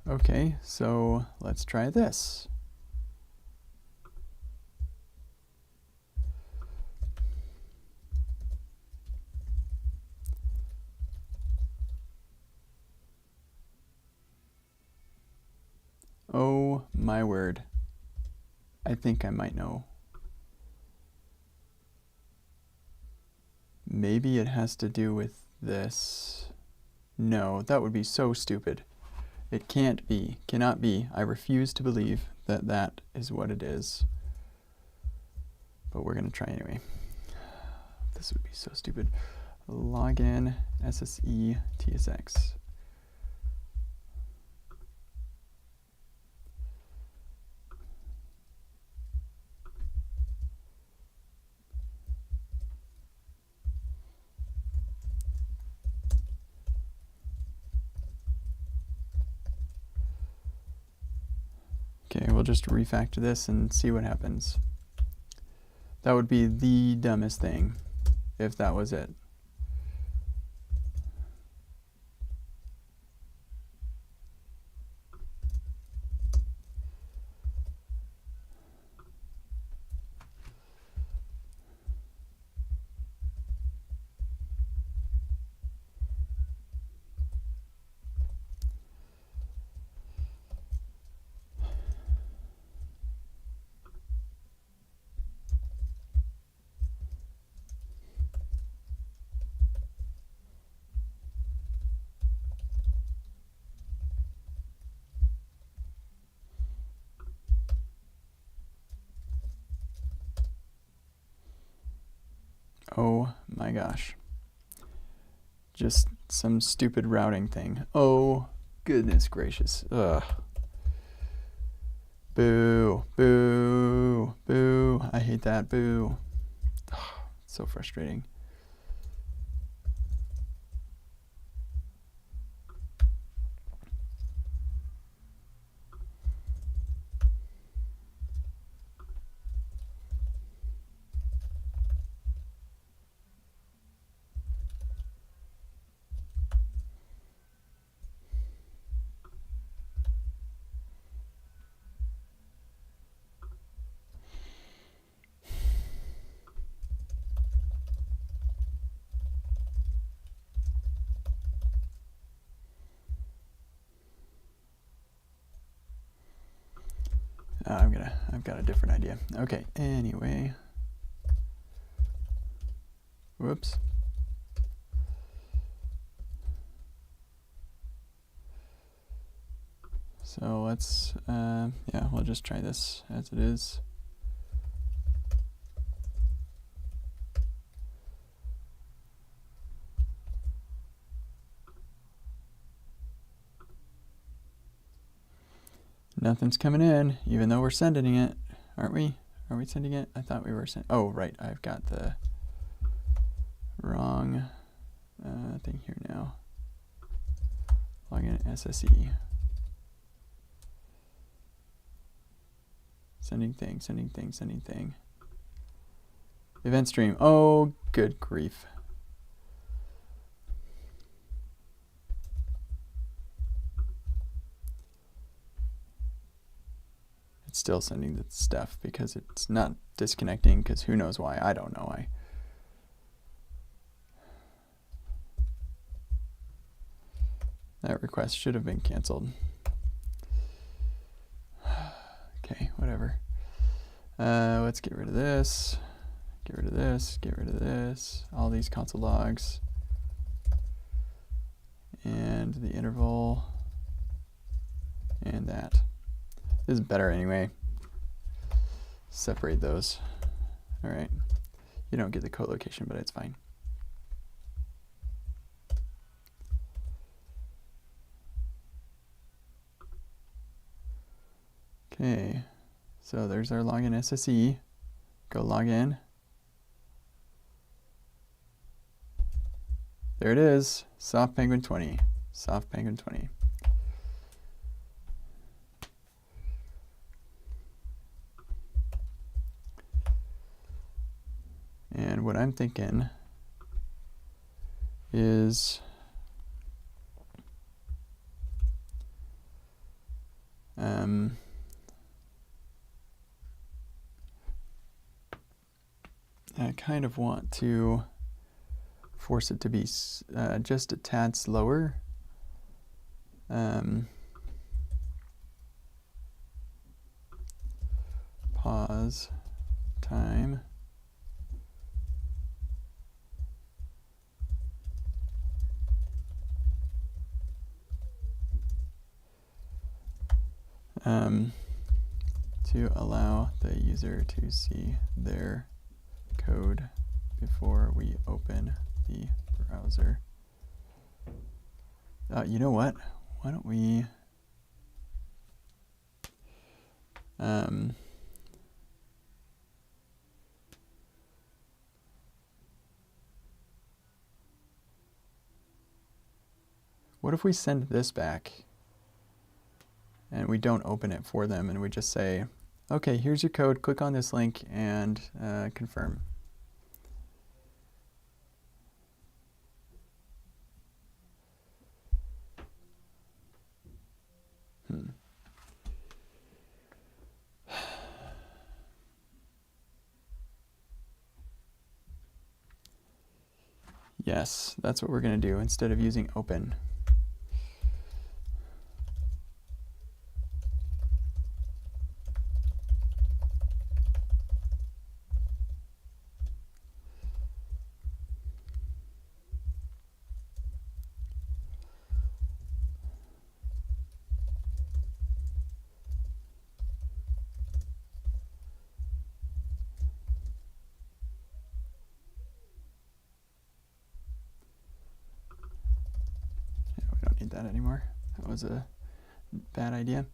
Okay, so let's try this. Oh my word. I think I might know. Maybe it has to do with this. No, that would be so stupid. It can't be, cannot be. I refuse to believe that that is what it is. But we're going to try anyway. This would be so stupid. Login SSE TSX. Okay, we'll just refactor this and see what happens. That would be the dumbest thing if that was it. Oh my gosh. Just some stupid routing thing. Oh, goodness gracious. Ugh. Boo, boo, boo. I hate that. Boo. Ugh, it's so frustrating. I've got a different idea. Okay, anyway. Whoops. So let's, yeah, we'll just try this as it is. Nothing's coming in, even though we're sending it, aren't we? Are we sending it? I thought we were sending. Oh, right. I've got the wrong thing here now. Login SSE. Sending thing, sending thing, sending thing. Event stream. Oh, good grief. It's still sending the stuff because it's not disconnecting, because who knows why. I don't know why. That request should have been canceled. Okay, whatever. Let's get rid of this. Get rid of this. Get rid of this. All these console logs. And the interval. And that. This is better anyway. Separate those. All right. You don't get the co-location, but it's fine. Okay. So there's our login SSE. Go log in. There it is. Soft Penguin 20. Soft Penguin 20. And what I'm thinking is I kind of want to force it to be just a tad slower. Pause time. To allow the user to see their code before we open the browser. You know what? Why don't we what if we send this back and we don't open it for them and we just say, okay, here's your code, click on this link and confirm. Yes, that's what we're going to do instead of using open. That anymore. That was a bad idea.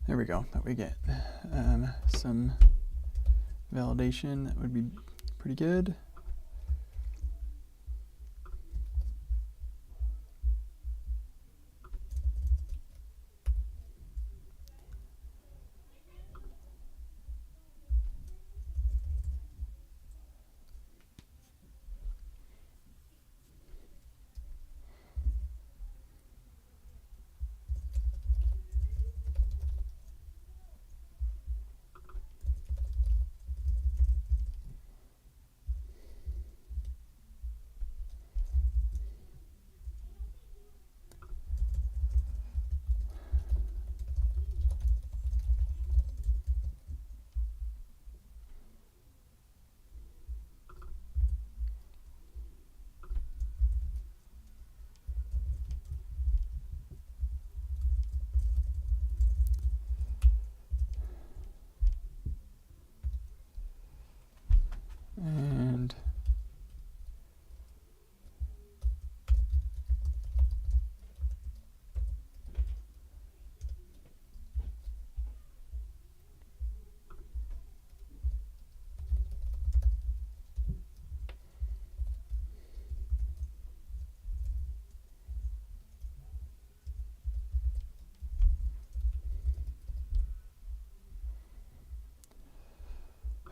There we go. That we get some validation. That would be pretty good.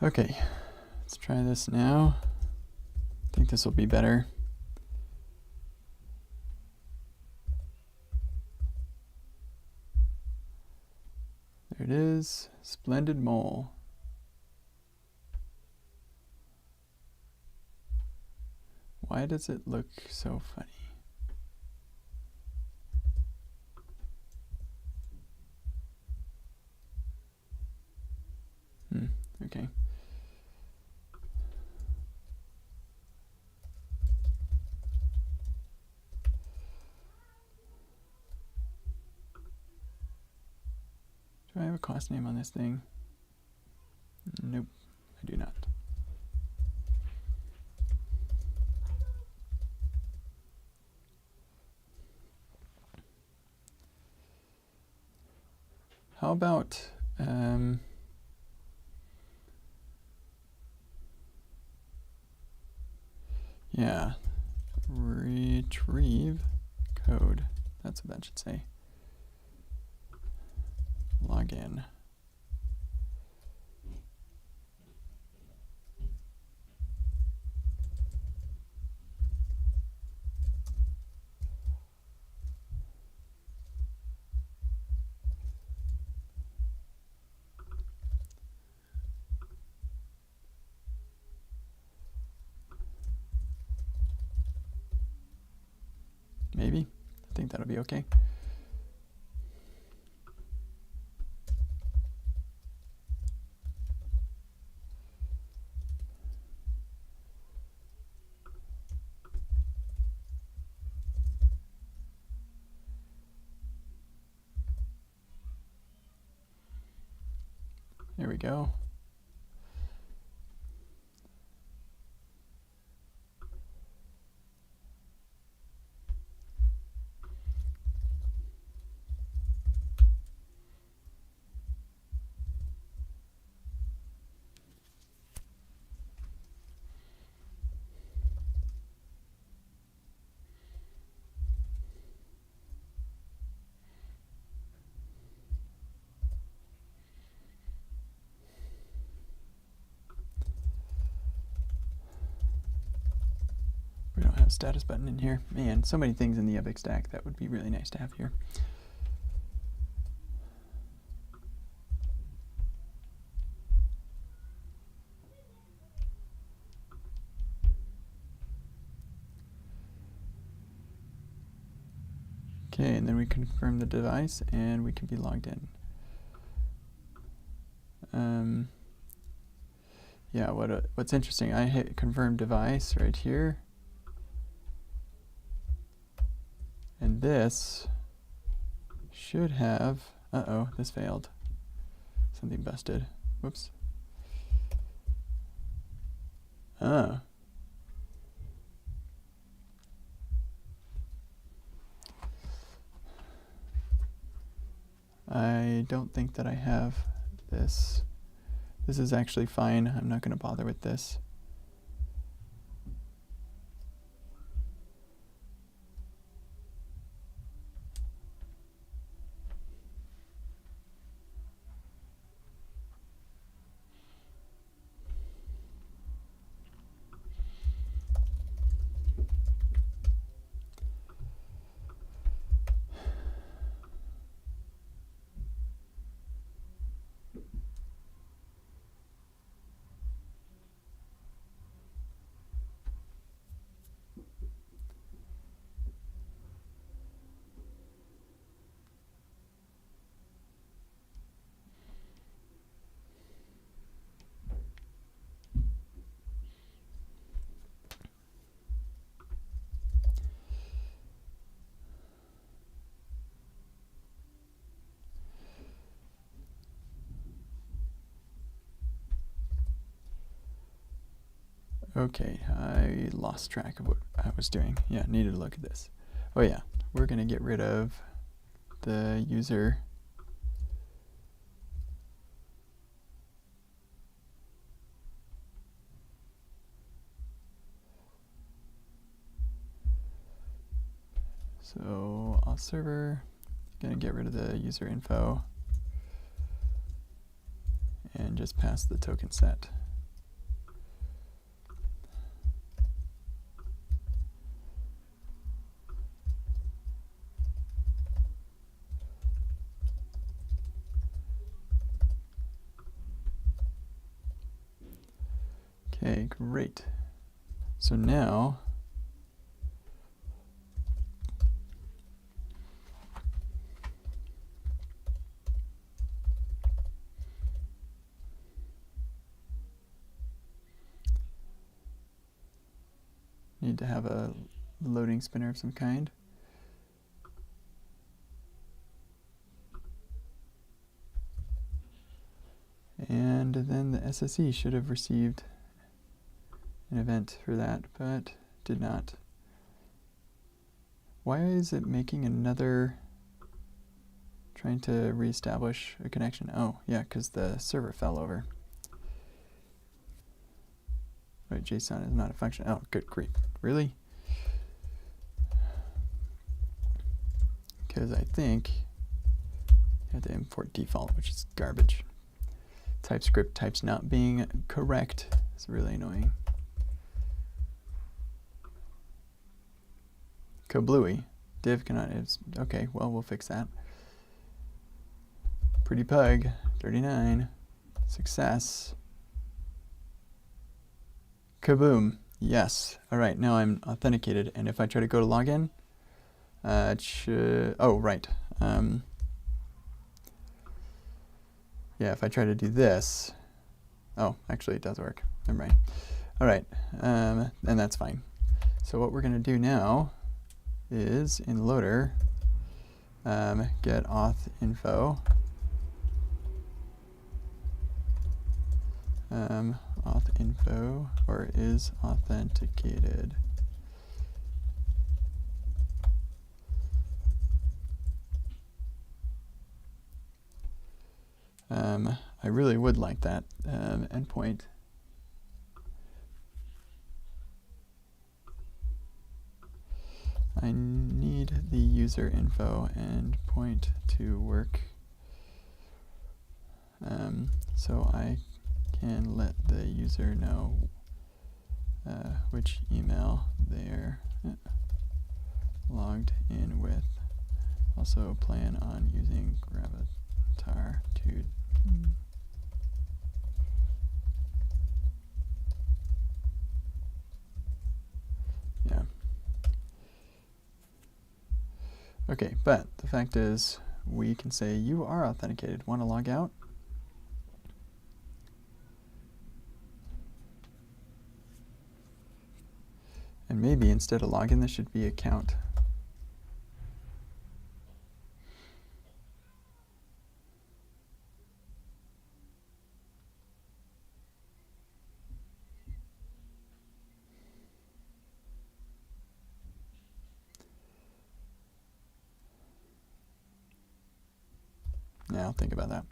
Okay, let's try this now. I think this will be better. There it is, splendid mole. Why does it look so funny? Okay. Do I have a class name on this thing? Nope, I do not. How about yeah, retrieve code. That's what that should say. Login. Maybe. I think that'll be okay. There we go. We don't have a status button in here. Man, so many things in the Epic stack that would be really nice to have here. Okay, and then we confirm the device and we can be logged in. Yeah, what's interesting, I hit confirm device right here. And this should have, uh-oh, this failed. Something busted. Whoops. Oh. I don't think that I have this. This is actually fine. I'm not going to bother with this. Okay, I lost track of what I was doing. Yeah, needed to look at this. Oh yeah, we're going to get rid of the user. So auth server, going to get rid of the user info and just pass the token set. Okay, great. So now need to have a loading spinner of some kind. And then the SSE should have received an event for that, but did not. Why is it making another, trying to reestablish a connection? Oh, yeah, because the server fell over. Right, JSON is not a function. Oh, good grief. Really? Because I think you have to import default, which is garbage. TypeScript types not being correct is really annoying. Kablooey. Div cannot. Okay, well, we'll fix that. Pretty Pug, 39. Success. Kaboom. Yes. All right, now I'm authenticated. And if I try to go to login, it should. Oh, right. Yeah, if I try to do this. Oh, actually, it does work. Never mind. All right, and that's fine. So what we're going to do now is in loader, get auth info, auth info, or is authenticated. I really would like that endpoint. I need the user info endpoint to work, so I can let the user know which email they're logged in with. Also plan on using Gravatar to yeah. Okay, but the fact is we can say you are authenticated. Want to log out? And maybe instead of login, this should be account. Yeah, I'll think about that.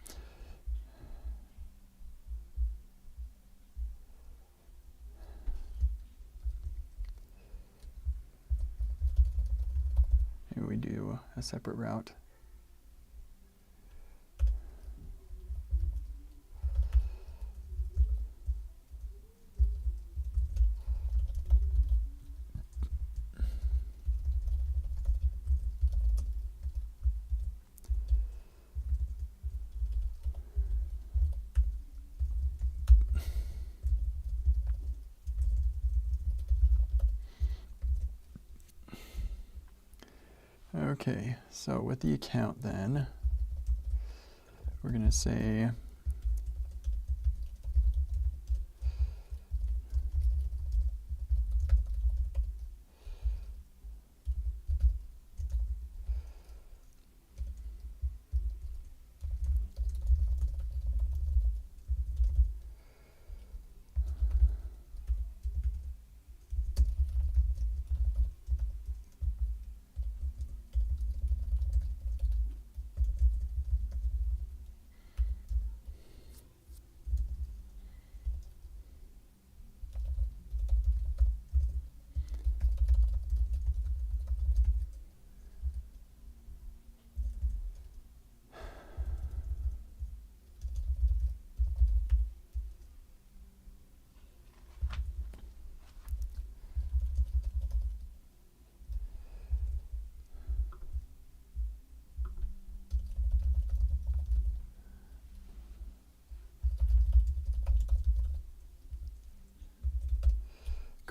Maybe we do a separate route. Okay, so with the account then, we're going to say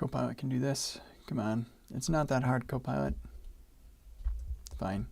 Copilot can do this. Come on. It's not that hard, Copilot. Fine.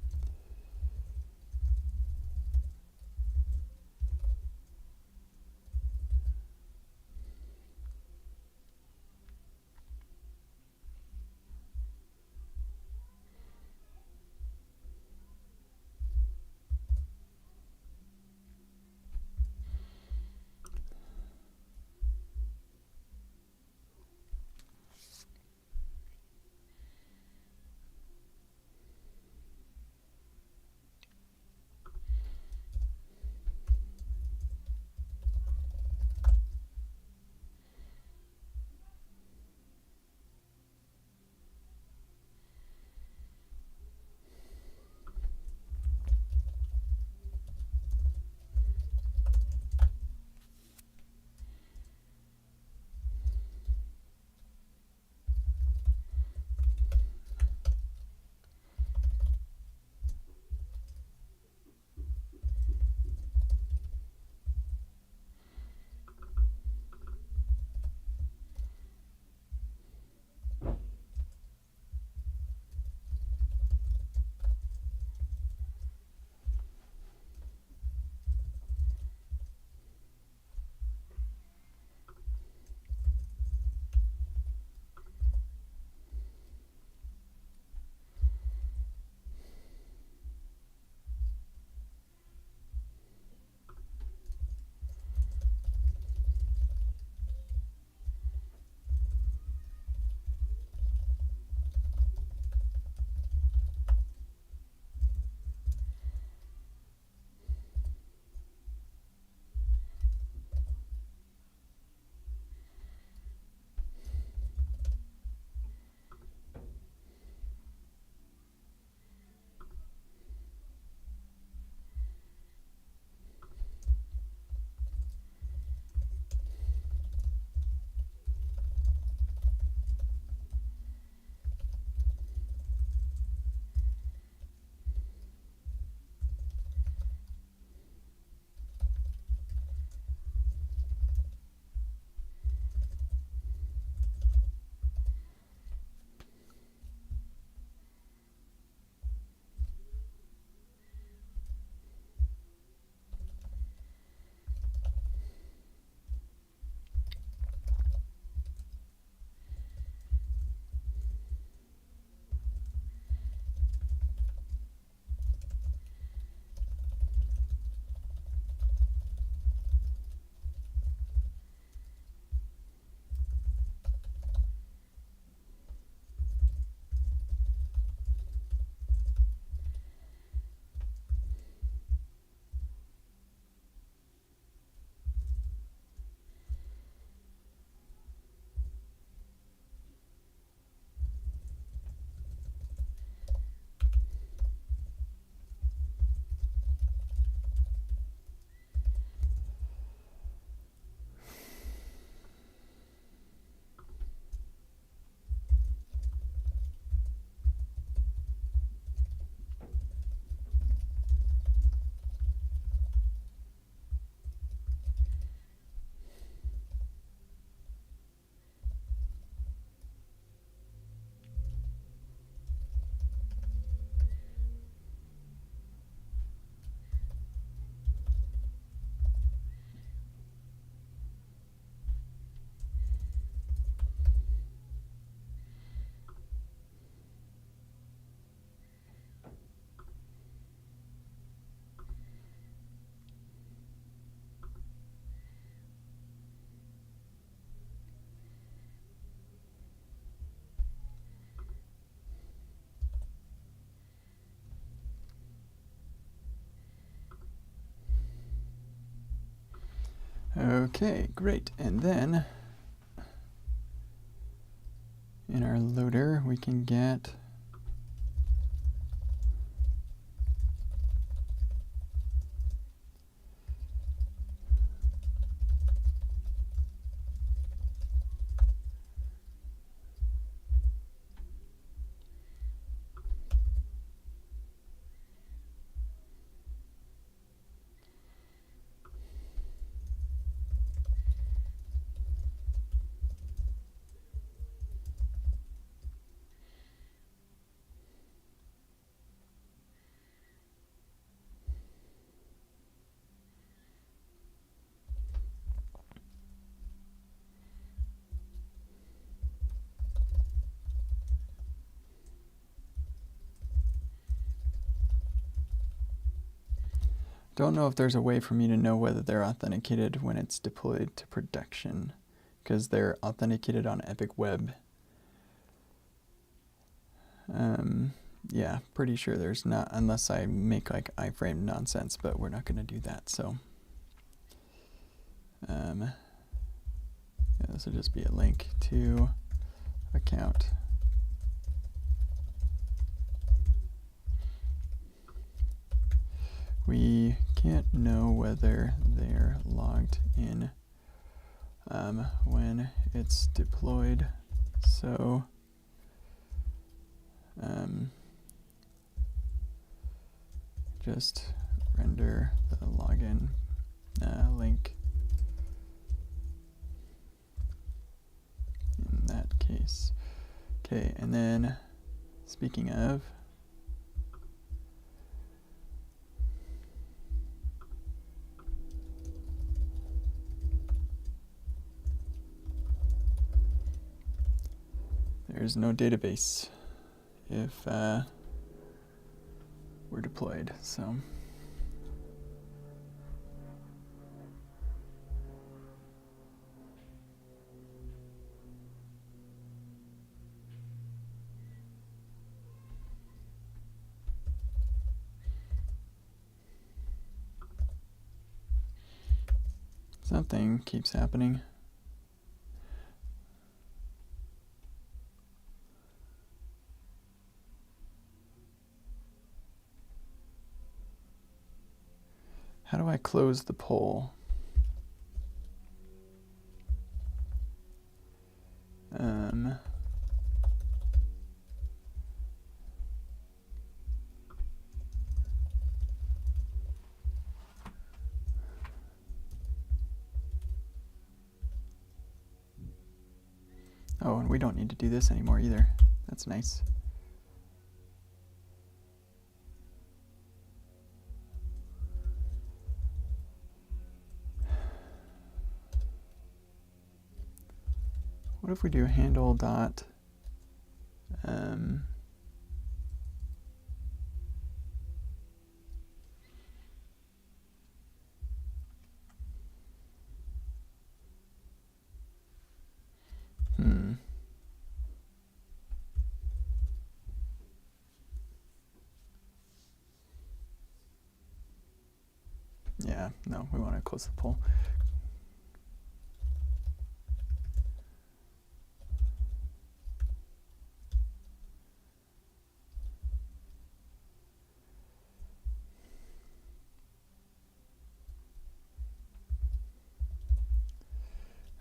Okay, great. And then in our loader, we can get Don't know if there's a way for me to know whether they're authenticated when it's deployed to production, because they're authenticated on EpicWeb. Yeah, pretty sure there's not, unless I make like iframe nonsense, but we're not going to do that. So yeah, this will just be a link to account. We can't know whether they're logged in when it's deployed, so just render the login link in that case. Okay, and then speaking of, there's no database if we're deployed, so something keeps happening. How do I close the poll? Oh, and we don't need to do this anymore either. That's nice. What if we do handle dot yeah, no, we want to close the poll.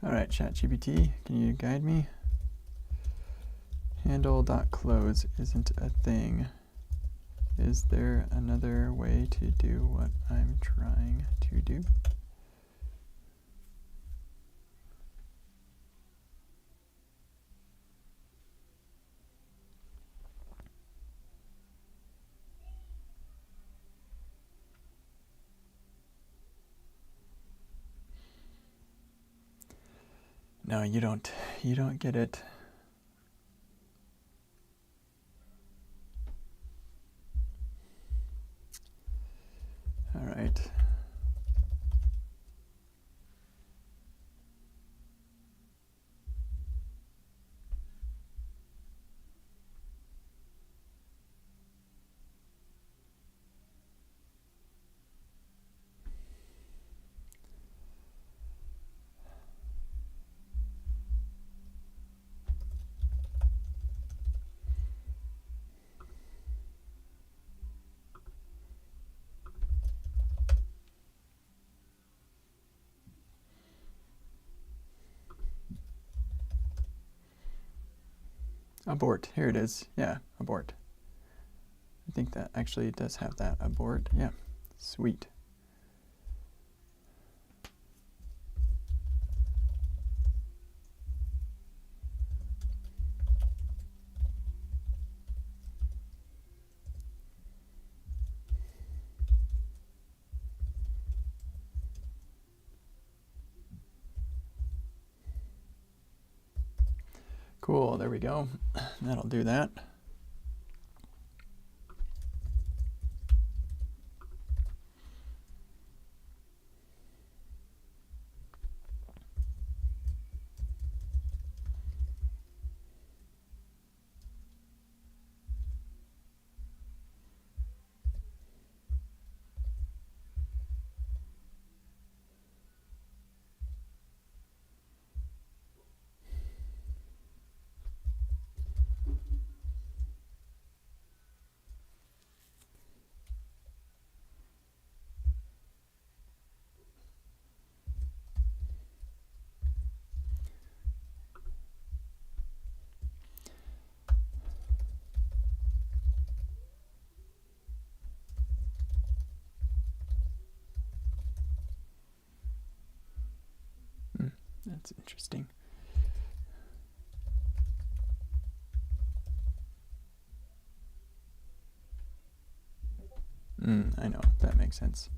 All right, ChatGPT, can you guide me? Handle.close isn't a thing. Is there another way to do what I'm trying to do? No, you don't get it. All right. Abort, here it is. Yeah, abort. I think that actually does have that, abort. Yeah, sweet. Cool, there we go. That'll do that. That's interesting. I know, that makes sense.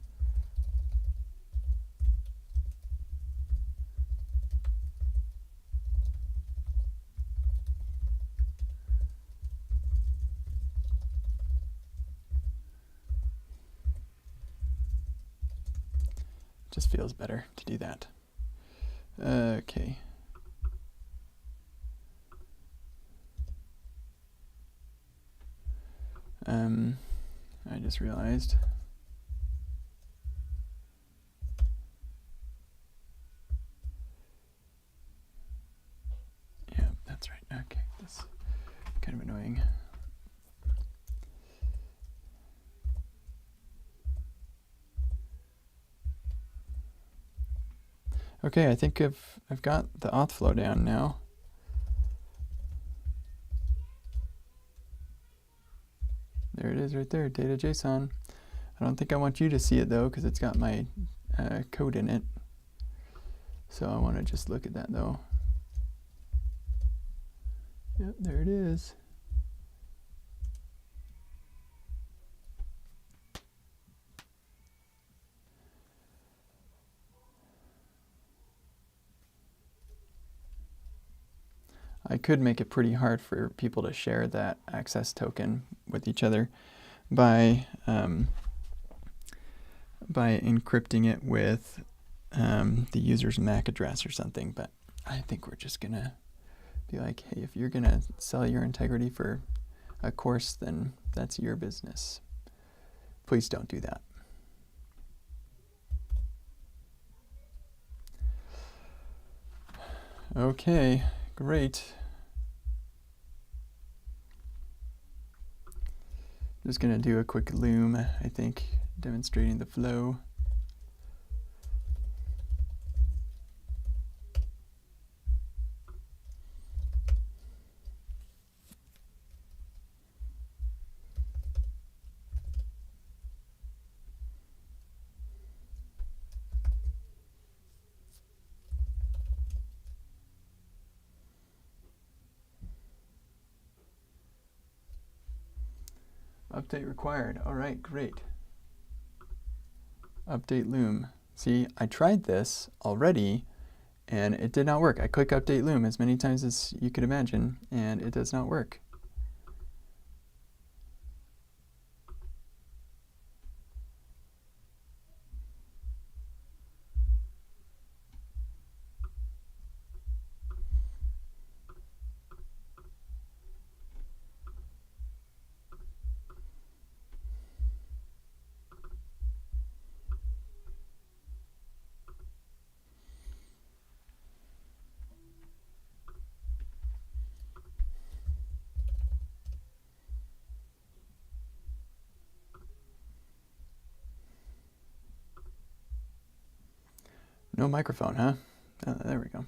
Just feels better to do that. Okay. I just realized. Yeah, that's right. Okay, that's kind of annoying. Okay, I think I've got the auth flow down now. There it is right there, data.json. I don't think I want you to see it though, because it's got my code in it. So I want to just look at that though. Yep, there it is. I could make it pretty hard for people to share that access token with each other by encrypting it with the user's MAC address or something. But I think we're just gonna be like, hey, if you're gonna sell your integrity for a course, then that's your business. Please don't do that. Okay, great. Just gonna do a quick loom, I think, demonstrating the flow. Update required. All right, great. Update loom. See, I tried this already and it did not work. I click update loom as many times as you could imagine and it does not work. No microphone, huh? There we go.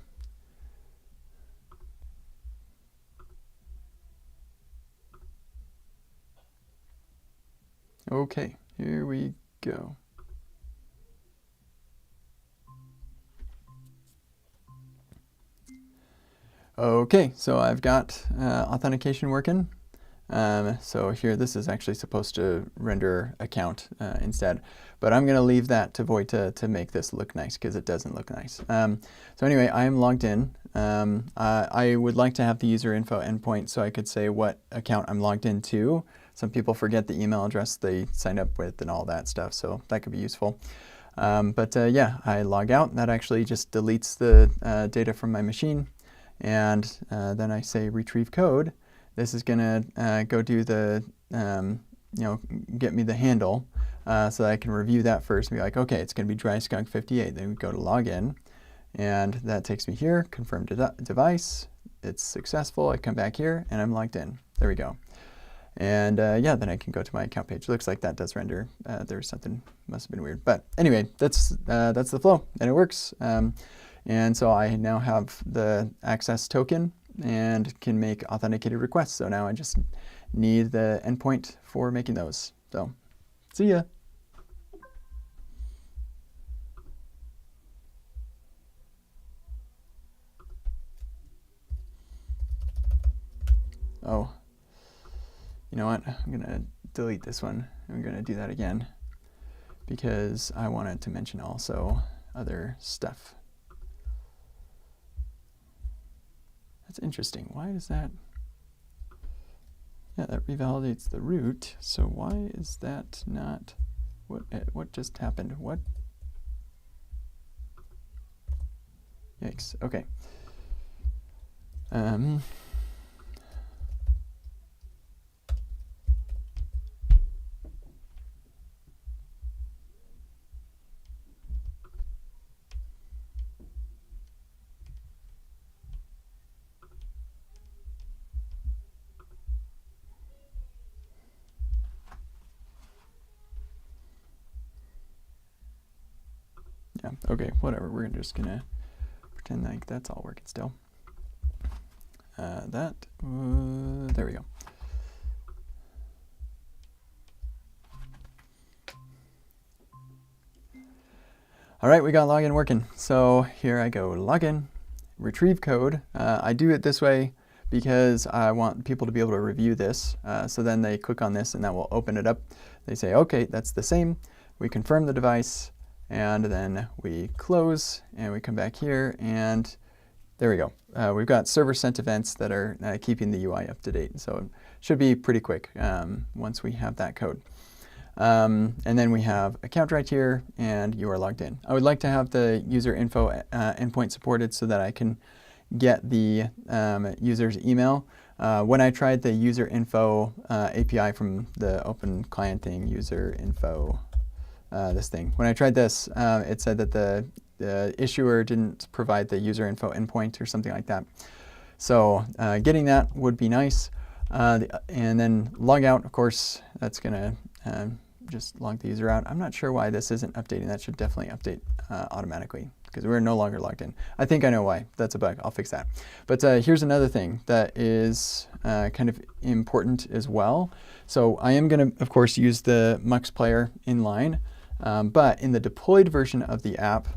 Okay, here we go. Okay, so I've got authentication working. So here, this is actually supposed to render account instead, but I'm going to leave that to Void to make this look nice because it doesn't look nice. So anyway, I am logged in. I would like to have the user info endpoint so I could say what account I'm logged into. Some people forget the email address they signed up with and all that stuff, so that could be useful. Yeah, I log out. That actually just deletes the data from my machine. And then I say retrieve code. This is going to go do the, get me the handle so that I can review that first and be like, okay, it's going to be dryskunk58. Then we go to login, and that takes me here, confirm device. It's successful. I come back here, and I'm logged in. There we go. And yeah, then I can go to my account page. Looks like that does render. There's something, must have been weird. But anyway, that's the flow, and it works. And so I now have the access token and can make authenticated requests. So now I just need the endpoint for making those. So see ya. Oh, you know what? I'm going to delete this one. I'm going to do that again because I wanted to mention also other stuff. That's interesting. Why is that? Yeah, that revalidates the root. So why is that not? What just happened? What? Yikes. Okay. Yeah, okay, whatever. We're just going to pretend like that's all working still. There we go. All right, we got login working. So here I go, login, retrieve code. I do it this way because I want people to be able to review this. So then they click on this and that will open it up. They say, okay, that's the same. We confirm the device and then we close and we come back here and there we go. We've got server sent events that are keeping the UI up to date. So it should be pretty quick once we have that code. And then we have account right here and you are logged in. I would like to have the user info endpoint supported so that I can get the user's email. When I tried the user info API from the open client thing, user info, this thing, when I tried this, it said that the issuer didn't provide the user info endpoint or something like that. So getting that would be nice. And then log out, of course, that's going to just log the user out. I'm not sure why this isn't updating. That should definitely update automatically because we're no longer logged in. I think I know why. That's a bug. I'll fix that. But here's another thing that is kind of important as well. So I am going to, of course, use the Mux player inline. But in the deployed version of the app,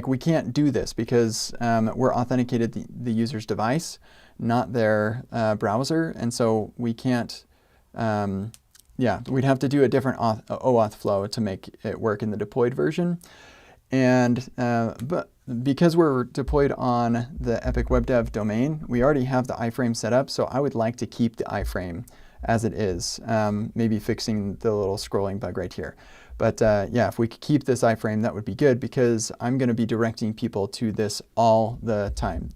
we can't do this because we're authenticated the user's device, not their browser, and so we can't. Yeah, we'd have to do a different OAuth flow to make it work in the deployed version. And but because we're deployed on the EpicWeb.dev domain, we already have the iframe set up. So I would like to keep the iframe as it is, maybe fixing the little scrolling bug right here. But yeah, if we could keep this iframe, that would be good because I'm going to be directing people to this all the time,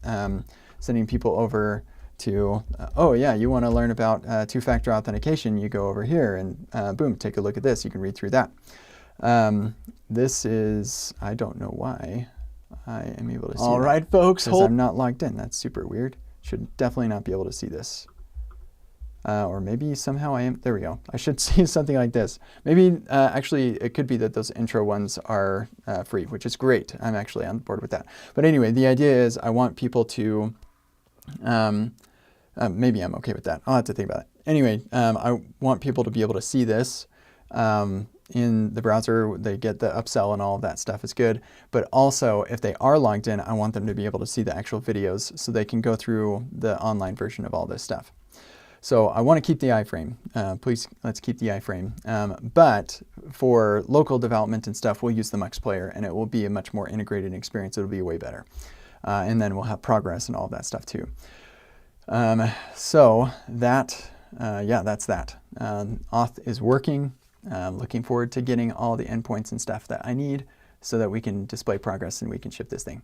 sending people over to, oh yeah, you want to learn about two-factor authentication, you go over here and boom, take a look at this. You can read through that. This is, I don't know why I am able to see All right, folks, because I'm not logged in. That's super weird. Should definitely not be able to see this. Or maybe somehow I am. There we go. I should see something like this. Maybe actually it could be that those intro ones are free, which is great. I'm actually on board with that. But anyway, the idea is I want people to, maybe I'm okay with that. I'll have to think about it. Anyway, I want people to be able to see this in the browser. They get the upsell and all of that stuff is good. But also, if they are logged in, I want them to be able to see the actual videos so they can go through the online version of all this stuff. So I want to keep the iframe. Please, let's keep the iframe. But for local development and stuff, we'll use the Mux player, and it will be a much more integrated experience. It'll be way better. And then we'll have progress and all of that stuff too. So that, yeah, that's that. Auth is working. Looking forward to getting all the endpoints and stuff that I need so that we can display progress and we can ship this thing.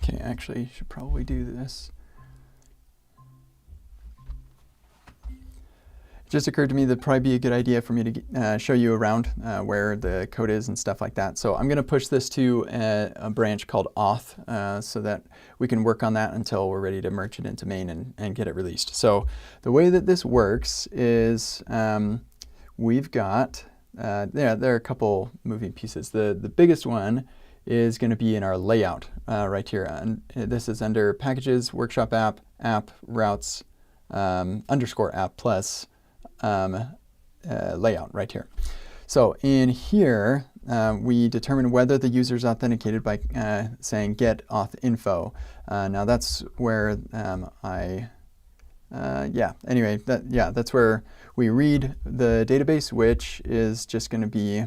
Okay, actually, I should probably do this. It just occurred to me that'd probably be a good idea for me to show you around where the code is and stuff like that. So I'm going to push this to a branch called auth so that we can work on that until we're ready to merge it into main and get it released. So the way that this works is we've got, there are a couple moving pieces. The biggest one is going to be in our layout right here. And this is under packages, workshop app, app, routes, underscore app plus layout right here. So in here, we determine whether the user is authenticated by saying get auth info. Now that's where that's where we read the database, which is just going to be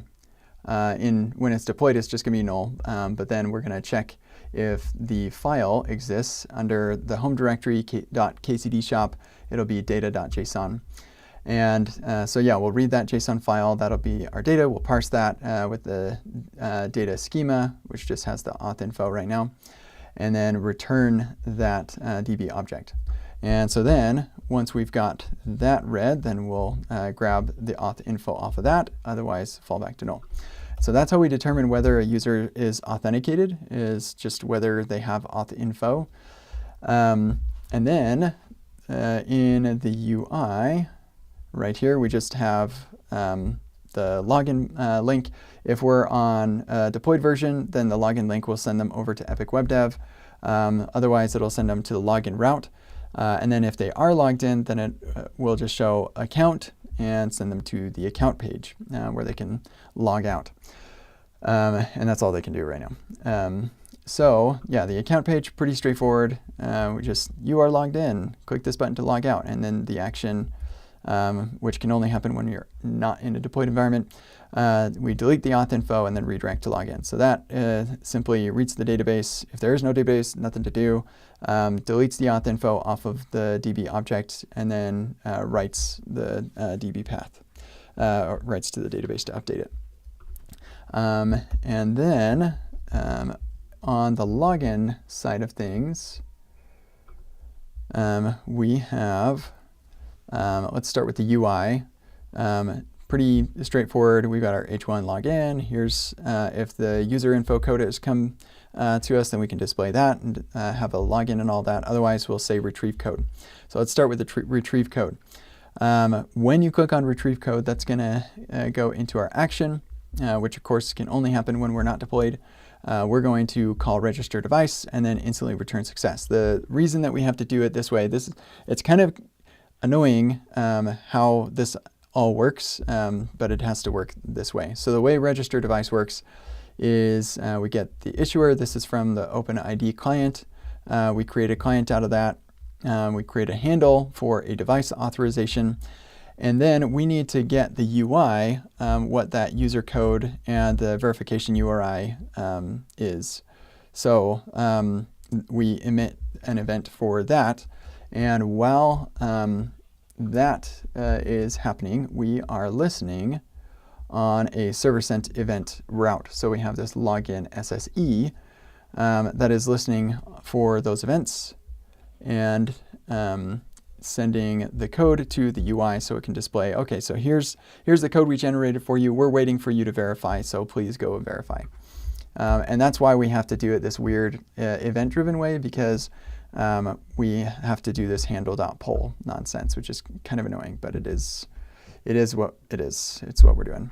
when it's deployed, it's just going to be null. But then we're going to check if the file exists under the home directory .kcd shop. It'll be data.json. And so yeah, we'll read that JSON file. That'll be our data. We'll parse that with the data schema, which just has the auth info right now, and then return that DB object. And so then once we've got that read, then we'll grab the auth info off of that, otherwise fall back to null. So that's how we determine whether a user is authenticated, is just whether they have auth info. And then in the UI, right here, we just have the login link. If we're on a deployed version, then the login link will send them over to EpicWeb.dev. Otherwise, it'll send them to the login route. And then if they are logged in, then it will just show account and send them to the account page where they can log out. And that's all they can do right now. So yeah, the account page, pretty straightforward. You are logged in, click this button to log out, and then the action, which can only happen when you're not in a deployed environment. We delete the auth info and then redirect to login. So that simply reads the database. If there is no database, nothing to do. Deletes the auth info off of the DB object and then writes the DB path, or writes to the database to update it. And then on the login side of things, we have, let's start with the UI. Pretty straightforward. We've got our H1 login. Here's if the user info code has come to us, then we can display that and have a login and all that. Otherwise, we'll say retrieve code. So let's start with the retrieve code. When you click on retrieve code, that's going to go into our action, which of course can only happen when we're not deployed. We're going to call register device and then instantly return success. The reason that we have to do it this way, it's kind of annoying how this all works, but it has to work this way. So the way register device works is we get the issuer. This is from the OpenID client. We create a client out of that. We create a handle for a device authorization. And then we need to get the UI, what that user code and the verification URI is. So we emit an event for that. And while that is happening, we are listening on a server sent event route. So we have this login SSE that is listening for those events and sending the code to the UI so it can display, okay, so here's the code we generated for you. We're waiting for you to verify, so please go and verify. And that's why we have to do it this weird event-driven way, because we have to do this handle.poll nonsense, which is kind of annoying, but it is what it is. It's what we're doing.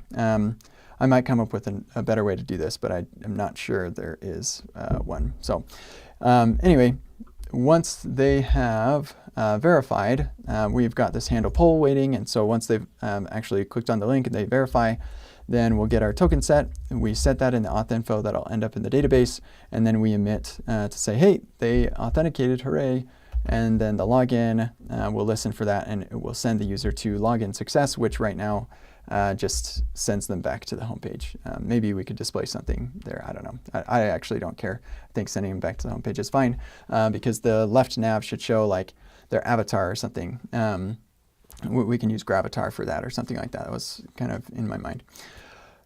I might come up with a better way to do this, but I am not sure there is one. So anyway, once they have verified, we've got this handle poll waiting, and so once they've actually clicked on the link and they verify, then we'll get our token set. We set that in the auth info that'll end up in the database, and then we emit to say, hey, they authenticated, hooray. And then the login will listen for that, and it will send the user to login success, which right now just sends them back to the home page. Maybe we could display something there. I don't know. I actually don't care. I think sending them back to the home page is fine because the left nav should show like their avatar or something. We can use Gravatar for that or something like that. That was kind of in my mind.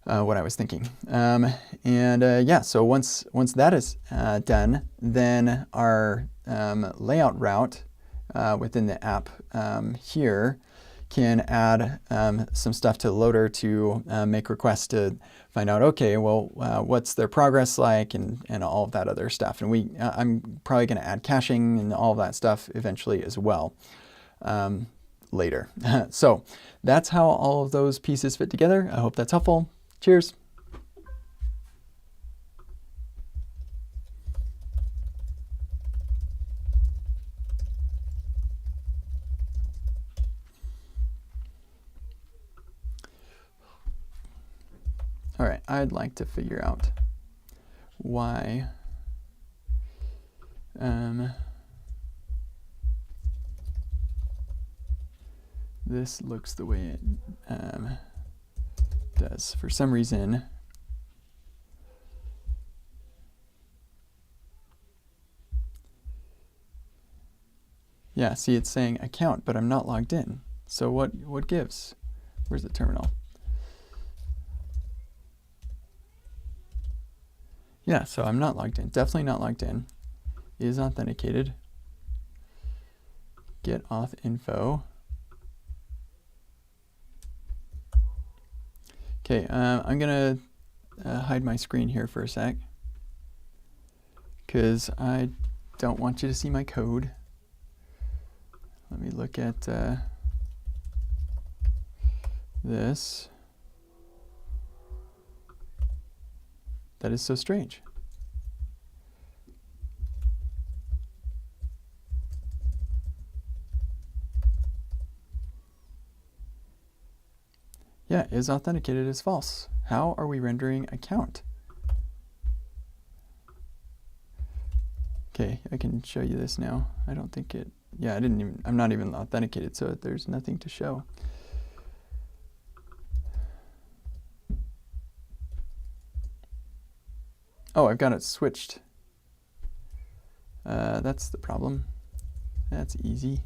what I was thinking. Yeah, so once that is done, then our layout route within the app here can add some stuff to the loader to make requests to find out, okay, well, what's their progress like, and all of that other stuff. And I'm probably going to add caching and all of that stuff eventually as well later. So that's how all of those pieces fit together. I hope that's helpful. Cheers. All right, I'd like to figure out why this looks the way it does. For some reason, yeah, see, it's saying account, but I'm not logged in. So what gives? Where's the terminal? Yeah, so I'm not logged in. Definitely not logged in. Is authenticated. Get auth info. Okay, I'm gonna hide my screen here for a sec, because I don't want you to see my code. Let me look at this. That is so strange. Yeah, is authenticated is false. How are we rendering account? Okay, I can show you this now. I don't think it, yeah, I'm not even authenticated, so there's nothing to show. Oh, I've got it switched. That's the problem. That's easy.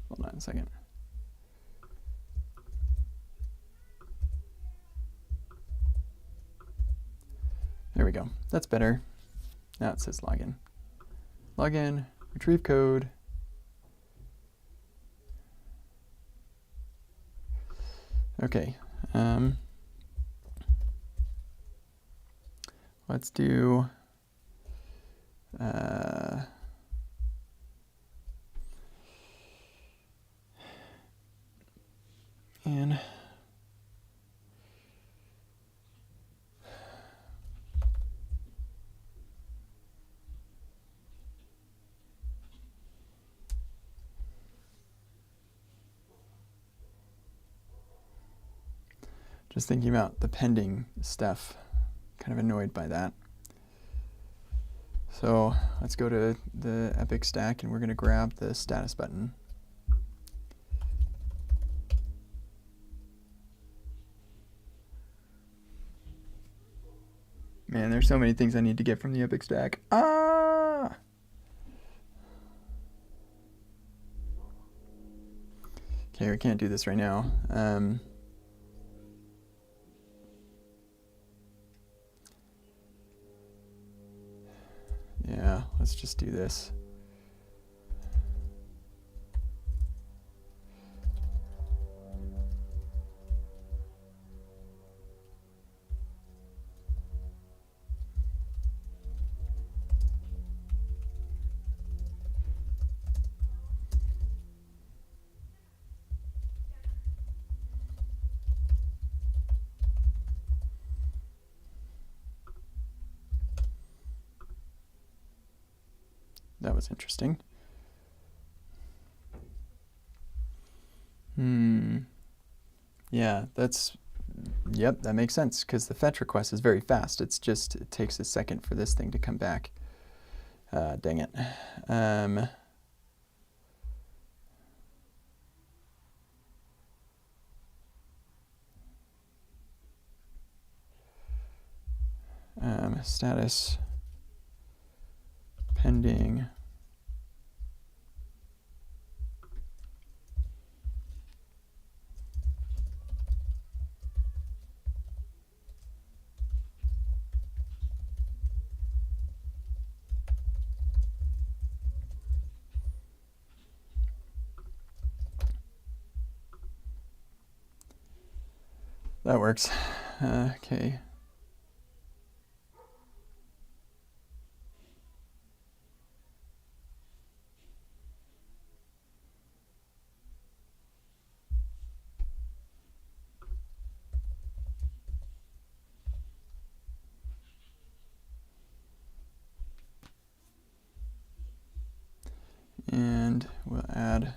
Hold on a second. There we go. That's better. Now it says login. Login, retrieve code. Okay. Let's do and just thinking about the pending stuff, kind of annoyed by that. So let's go to the Epic stack and we're going to grab the status button. Man, there's so many things I need to get from the Epic stack. Ah! Okay, we can't do this right now. Yeah, let's just do this. That was interesting. Yeah, yep, that makes sense, because the fetch request is very fast. It takes a second for this thing to come back. Dang it. Status pending That works. Okay. And we'll add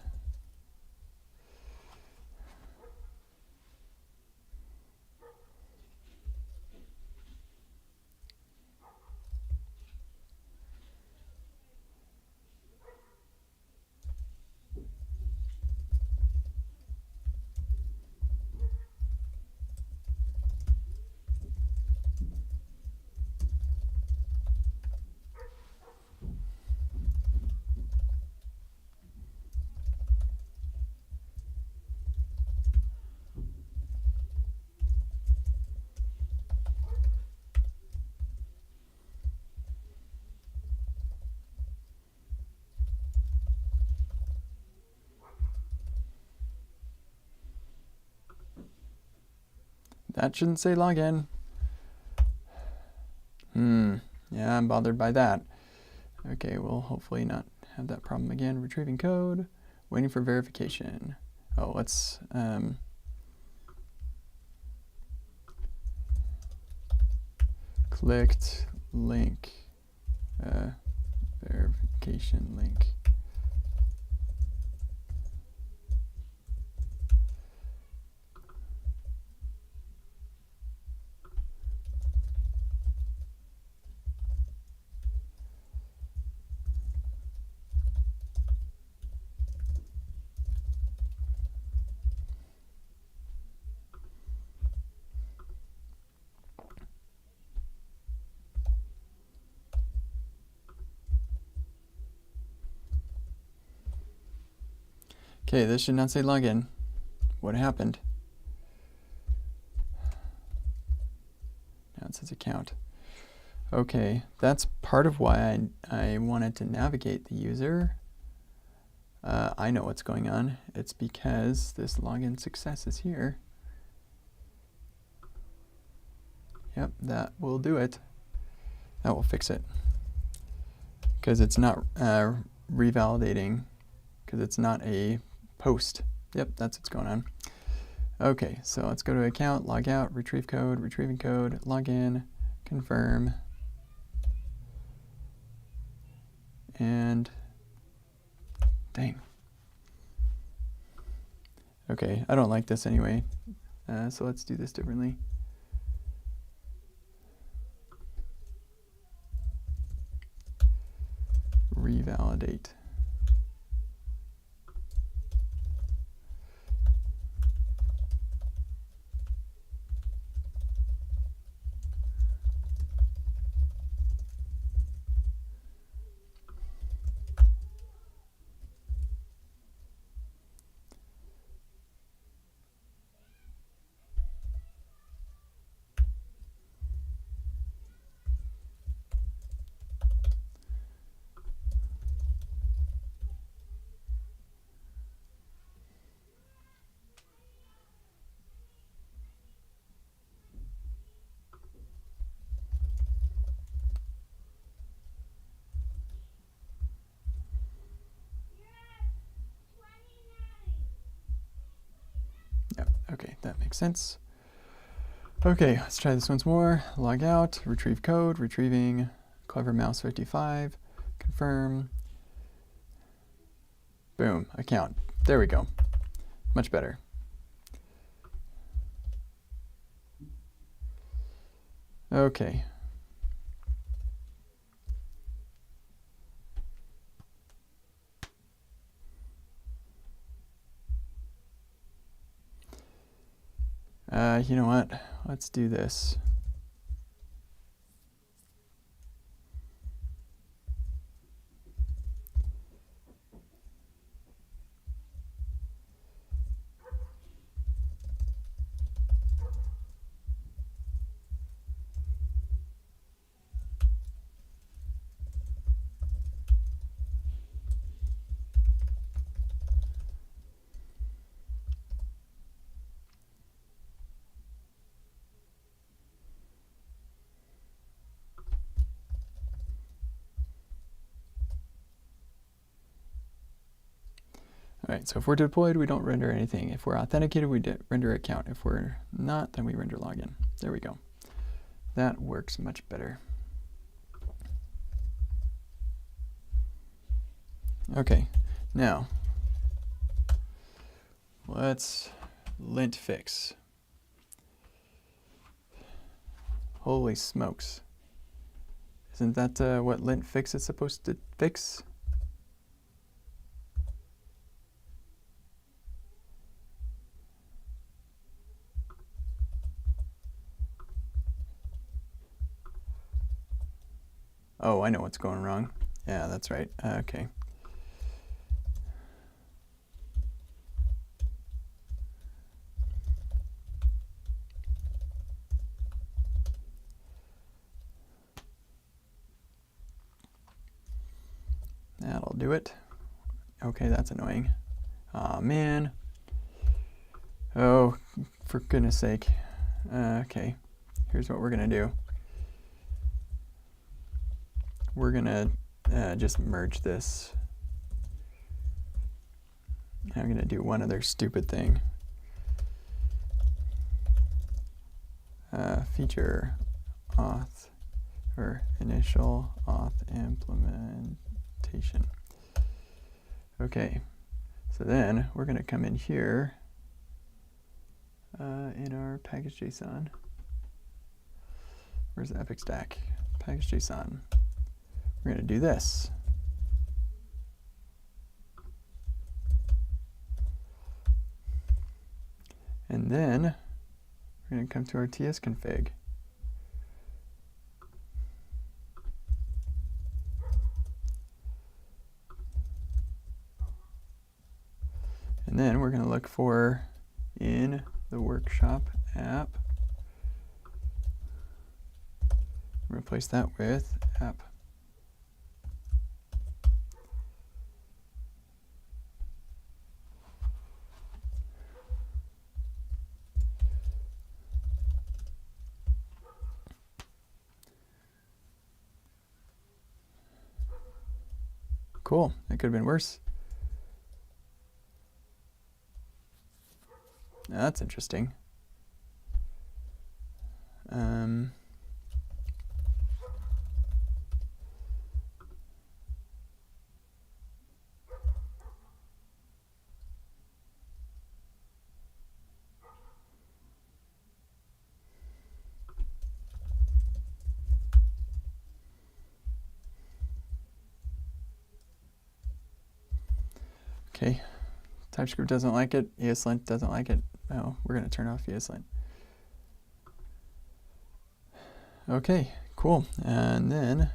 that shouldn't say login. Yeah, I'm bothered by that. Okay, we'll hopefully not have that problem again. Retrieving code, waiting for verification. Oh, let's clicked link, verification link. Okay, this should not say login. What happened? Now it says account. Okay, that's part of why I wanted to navigate the user. I know what's going on. It's because this login success is here. Yep, that will do it. That will fix it. Because it's not revalidating, because it's not a post. Yep, that's what's going on. Okay, so let's go to account, log out, retrieve code, retrieving code, log in, confirm. And dang. Okay, I don't like this anyway, so let's do this differently. Revalidate. Yep, okay, that makes sense. Okay, let's try this once more. Log out, retrieve code, retrieving clever mouse 55, confirm. Boom, account. There we go. Much better. Okay. You know what? Let's do this. All right, so if we're deployed, we don't render anything. If we're authenticated, we render account. If we're not, then we render login. There we go. That works much better. Okay, now let's lint fix. Holy smokes. Isn't that what lint fix is supposed to fix? Oh, I know what's going wrong. Yeah, that's right. Okay. That'll do it. Okay, that's annoying. Aw, man. Oh, for goodness sake. Okay, here's what we're gonna do. We're gonna just merge this. I'm gonna do one other stupid thing. Feature auth or initial auth implementation. Okay, so then we're gonna come in here in our package.json. Where's the epic stack? Package.json. We're going to do this. And then we're going to come to our tsconfig. And then we're going to look for in the workshop app. Replace that with app. Cool, that could have been worse. Now that's interesting. Okay, TypeScript doesn't like it, ESLint doesn't like it. Oh, we're going to turn off ESLint. Okay, cool. And then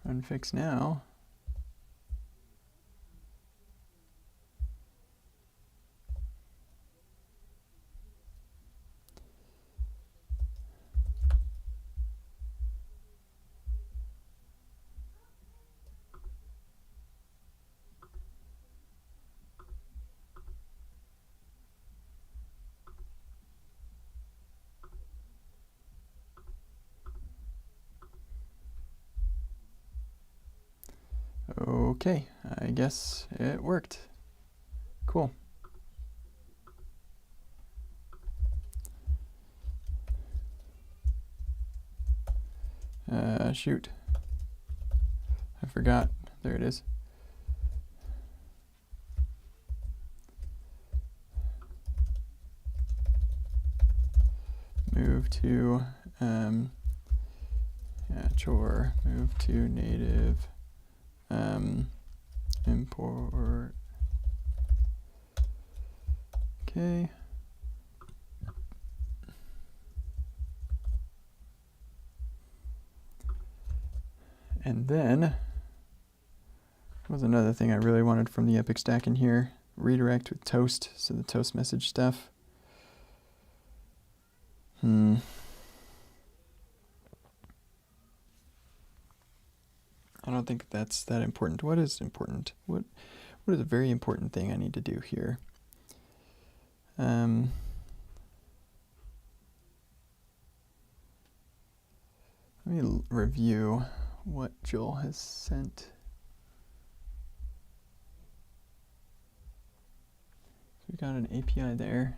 run fix now. Okay, I guess it worked. Cool. Shoot. I forgot. There it is. Move to chore. Move to native. Import. Okay. And then was another thing I really wanted from the Epic stack in here. Redirect with toast, so the toast message stuff. I don't think that's that important. What is important? What is a very important thing I need to do here? Let me review what Joel has sent. So we got an API there.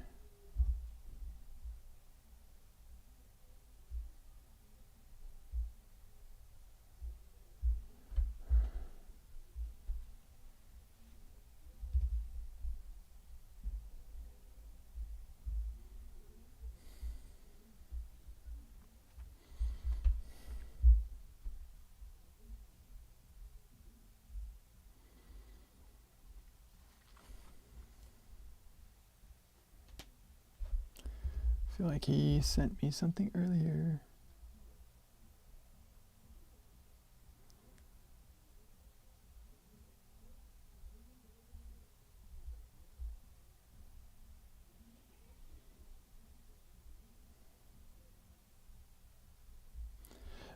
I feel like he sent me something earlier.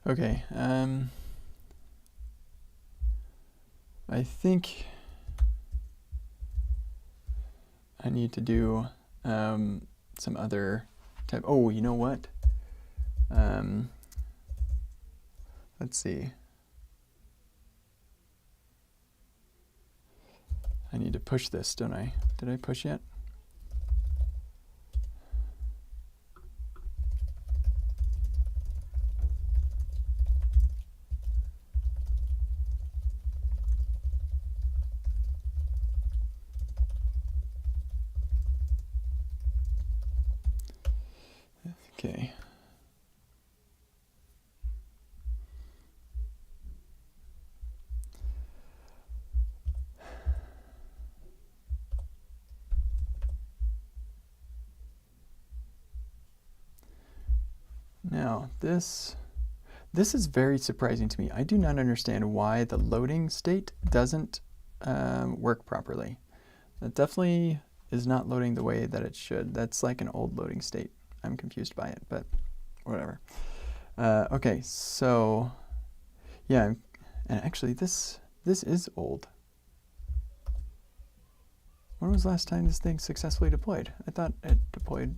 Okay, I think I need to do some other type. Oh, you know what? Let's see. I need to push this, don't I? Did I push yet? Okay. Now, this is very surprising to me. I do not understand why the loading state doesn't work properly. That definitely is not loading the way that it should. That's like an old loading state. I'm confused by it, but whatever. Okay, so yeah, and actually this is old. When was the last time this thing successfully deployed? I thought it deployed.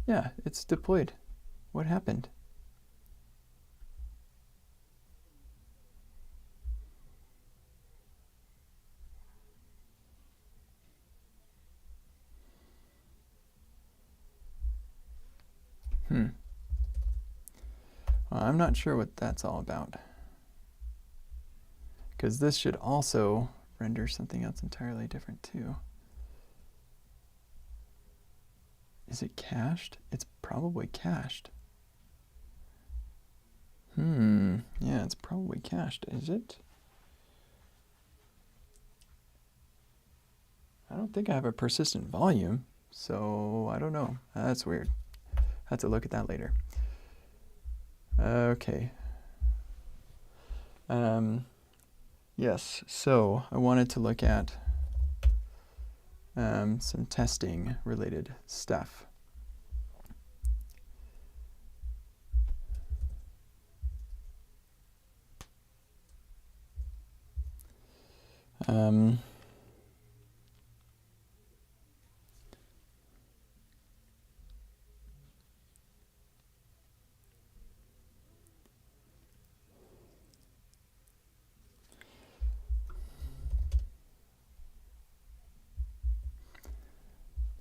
Yeah, it's deployed. What happened? Well, I'm not sure what that's all about. Because this should also render something else entirely different too. Is it cached? It's probably cached. Yeah, it's probably cached, is it? I don't think I have a persistent volume, so I don't know. That's weird. I have to look at that later. Okay. Yes, so I wanted to look at some testing related stuff.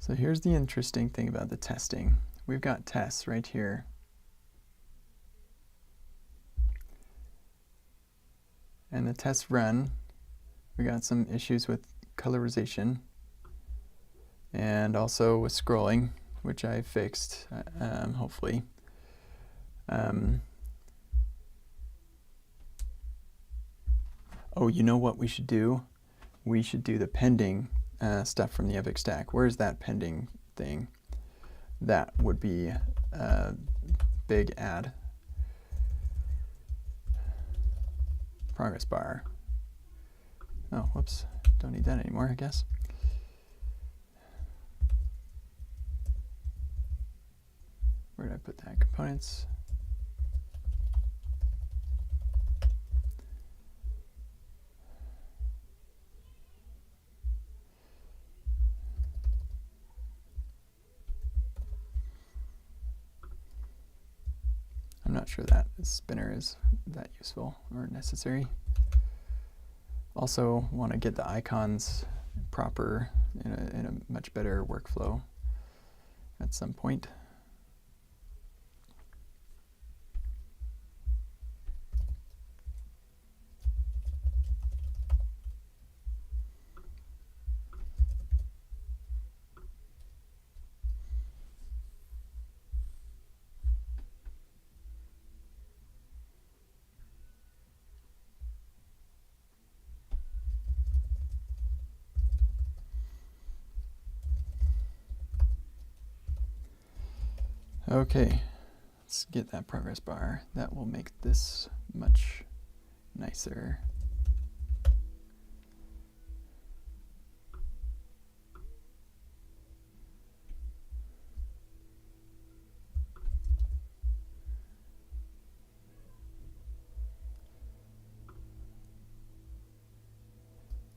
So here's the interesting thing about the testing. We've got tests right here. And the tests run. We got some issues with colorization and also with scrolling, which I fixed, hopefully. Oh, you know what we should do? We should do the pending stuff from the Epic stack. Where's that pending thing? That would be a big add. Progress bar. Oh, whoops. Don't need that anymore, I guess. Where did I put that? Components. I'm not sure that the spinner is that useful or necessary. Also want to get the icons proper in a much better workflow at some point. Okay, let's get that progress bar. That will make this much nicer.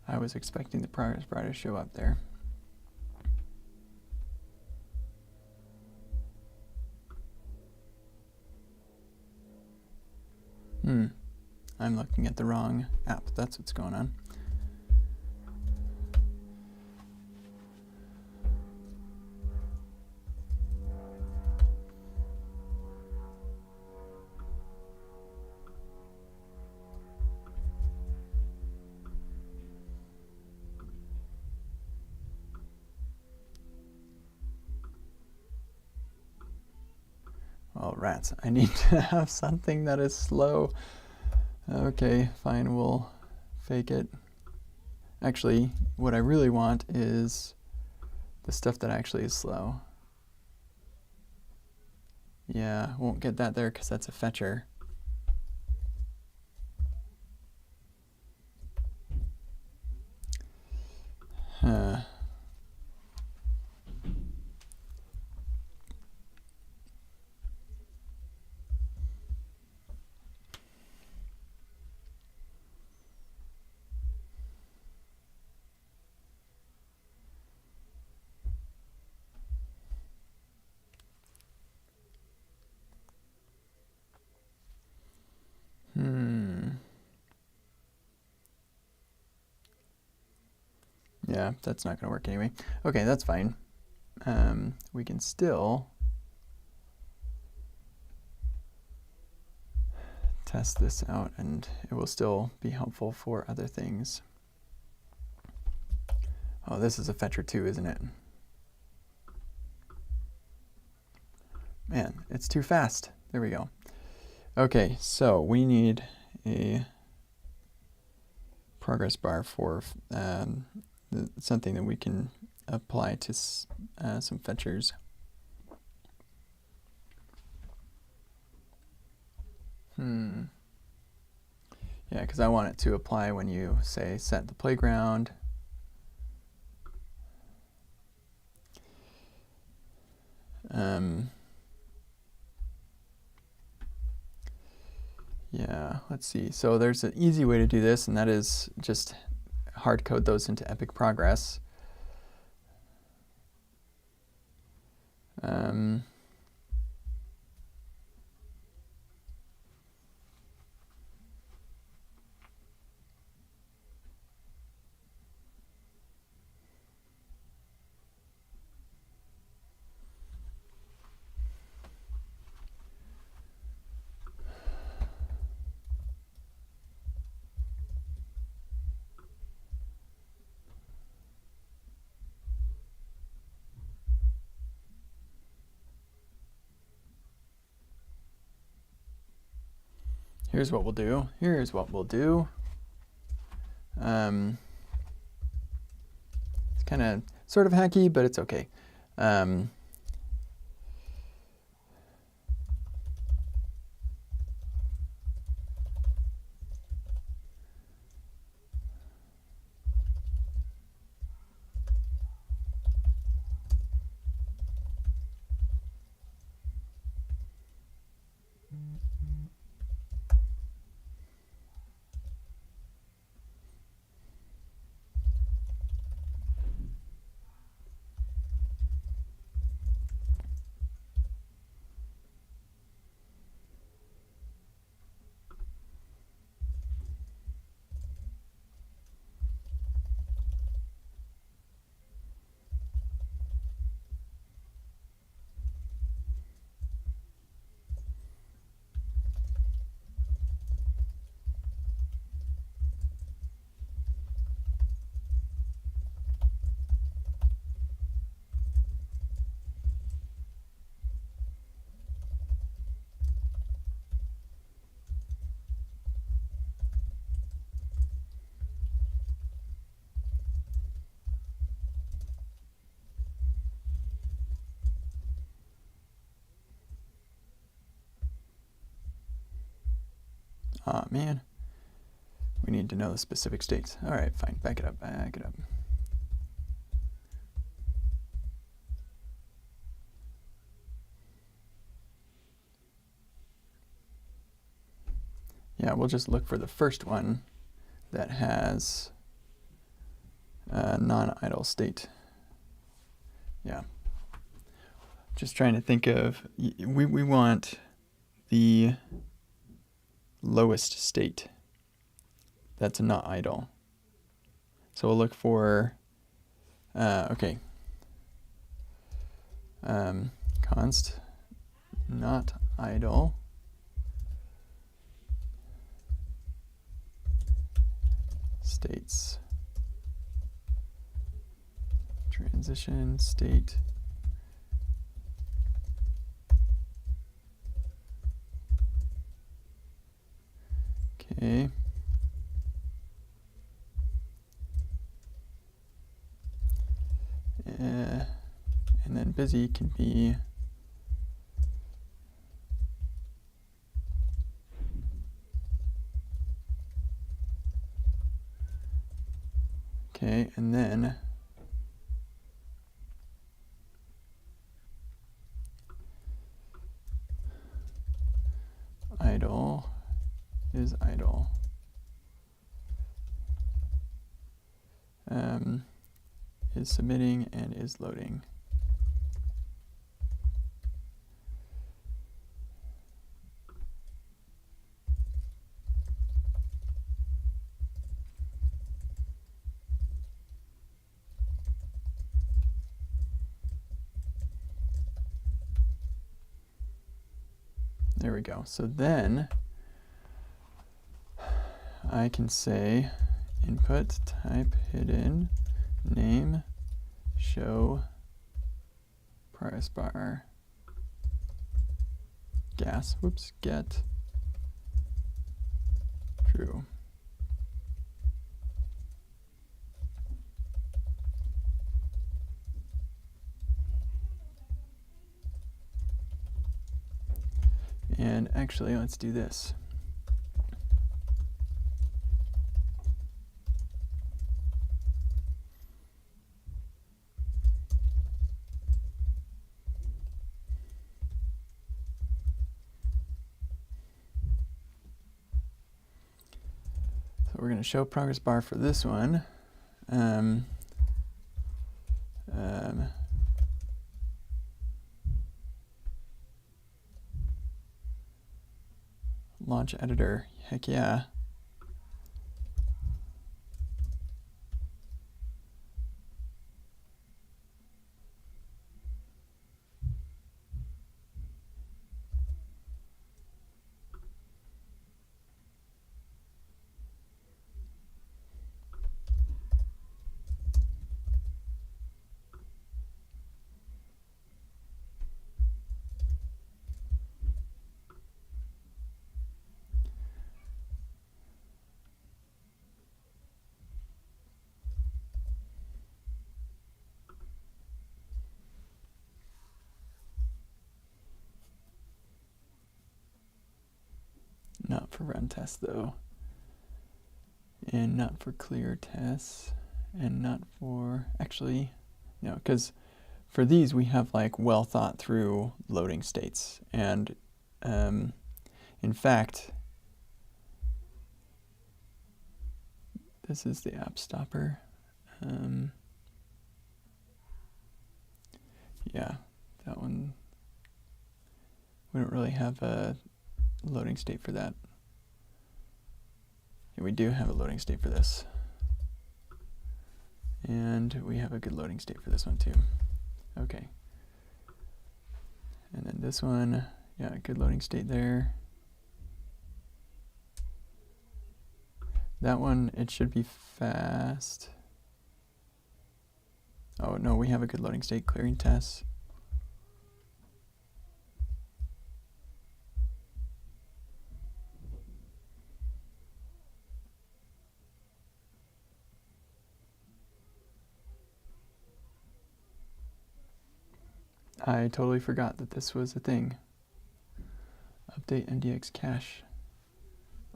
I was expecting the progress bar to show up there. I'm looking at the wrong app. That's what's going on. Oh, rats. I need to have something that is slow. Okay, fine, we'll fake it. Actually, what I really want is the stuff that actually is slow. Yeah, won't get that there because that's a fetcher. Huh. Yeah, that's not going to work anyway. Okay, that's fine. We can still test this out, and it will still be helpful for other things. Oh, this is a fetcher too, isn't it? Man, it's too fast. There we go. Okay, so we need a progress bar for something that we can apply to some fetchers. Yeah, because I want it to apply when you say set the playground. Yeah, let's see. So there's an easy way to do this, and that is just hard code those into Epic Progress. Here's what we'll do. Here's what we'll do. It's kind of sort of hacky, but it's okay. Aw, man. We need to know the specific states. All right, fine. Back it up. Back it up. Yeah, we'll just look for the first one that has a non-idle state. Yeah. Just trying to think of, we want the lowest state that's not idle. So we'll look for, okay, const not idle states, transition state, okay. And then busy can be okay, and then idle is idle. Is submitting and is loading. There we go. So then I can say input type hidden name show progress bar gas, whoops, get true. And actually, let's do this. So we're going to show progress bar for this one. Launch editor, heck yeah. Not for run tests though, and not for clear tests, and not for, actually, no, because for these we have like well thought through loading states, and in fact, this is the app stopper. Yeah, that one, we don't really have a loading state for that. Yeah, we do have a loading state for this. And we have a good loading state for this one too. Okay. And then this one, yeah, good loading state there. That one, it should be fast. Oh no, we have a good loading state, clearing tests. I totally forgot that this was a thing. Update MDX cache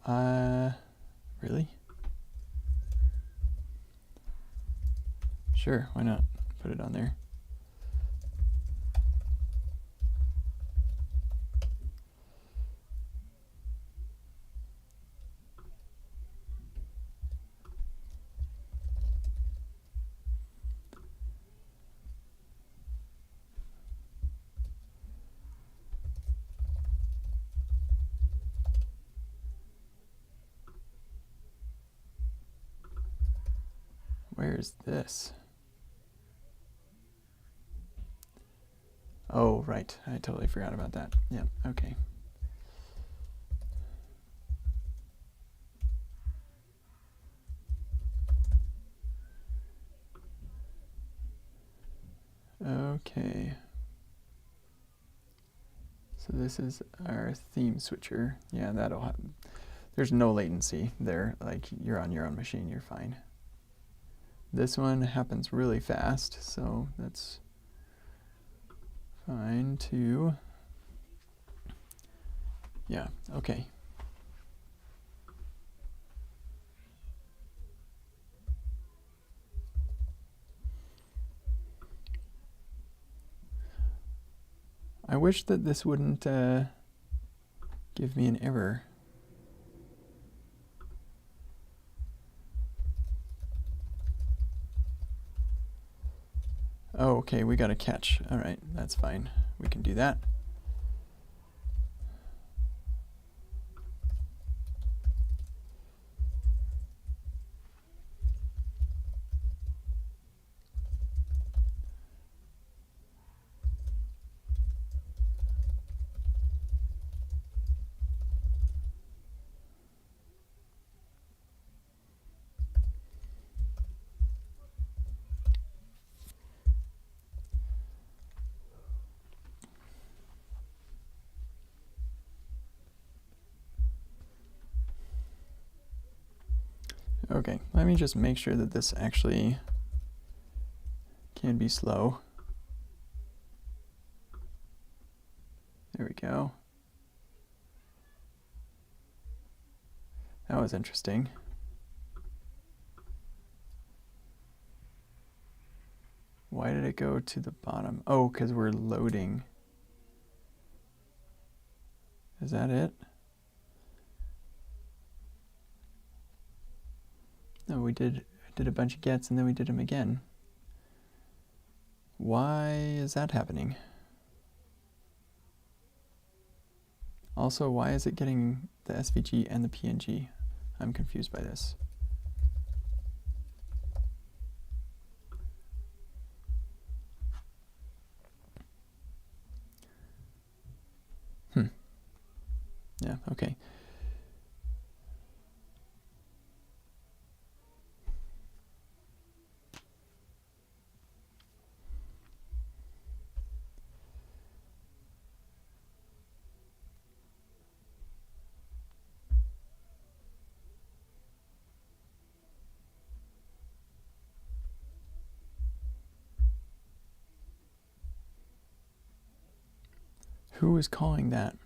Really? Sure, why not? Put it on there. Where's this? Oh, right. I totally forgot about that. Yeah, okay. Okay. So this is our theme switcher. Yeah, that'll happen. There's no latency there. Like, you're on your own machine, you're fine. This one happens really fast, so that's fine too. Yeah, okay. I wish that this wouldn't give me an error. Oh, okay, we got a catch. All right, that's fine. We can do that. Okay, let me just make sure that this actually can be slow. There we go. That was interesting. Why did it go to the bottom? Oh, because we're loading. Is that it? No, we did a bunch of gets and then we did them again. Why is that happening? Also, why is it getting the SVG and the PNG? I'm confused by this. Yeah, okay. Who is calling that?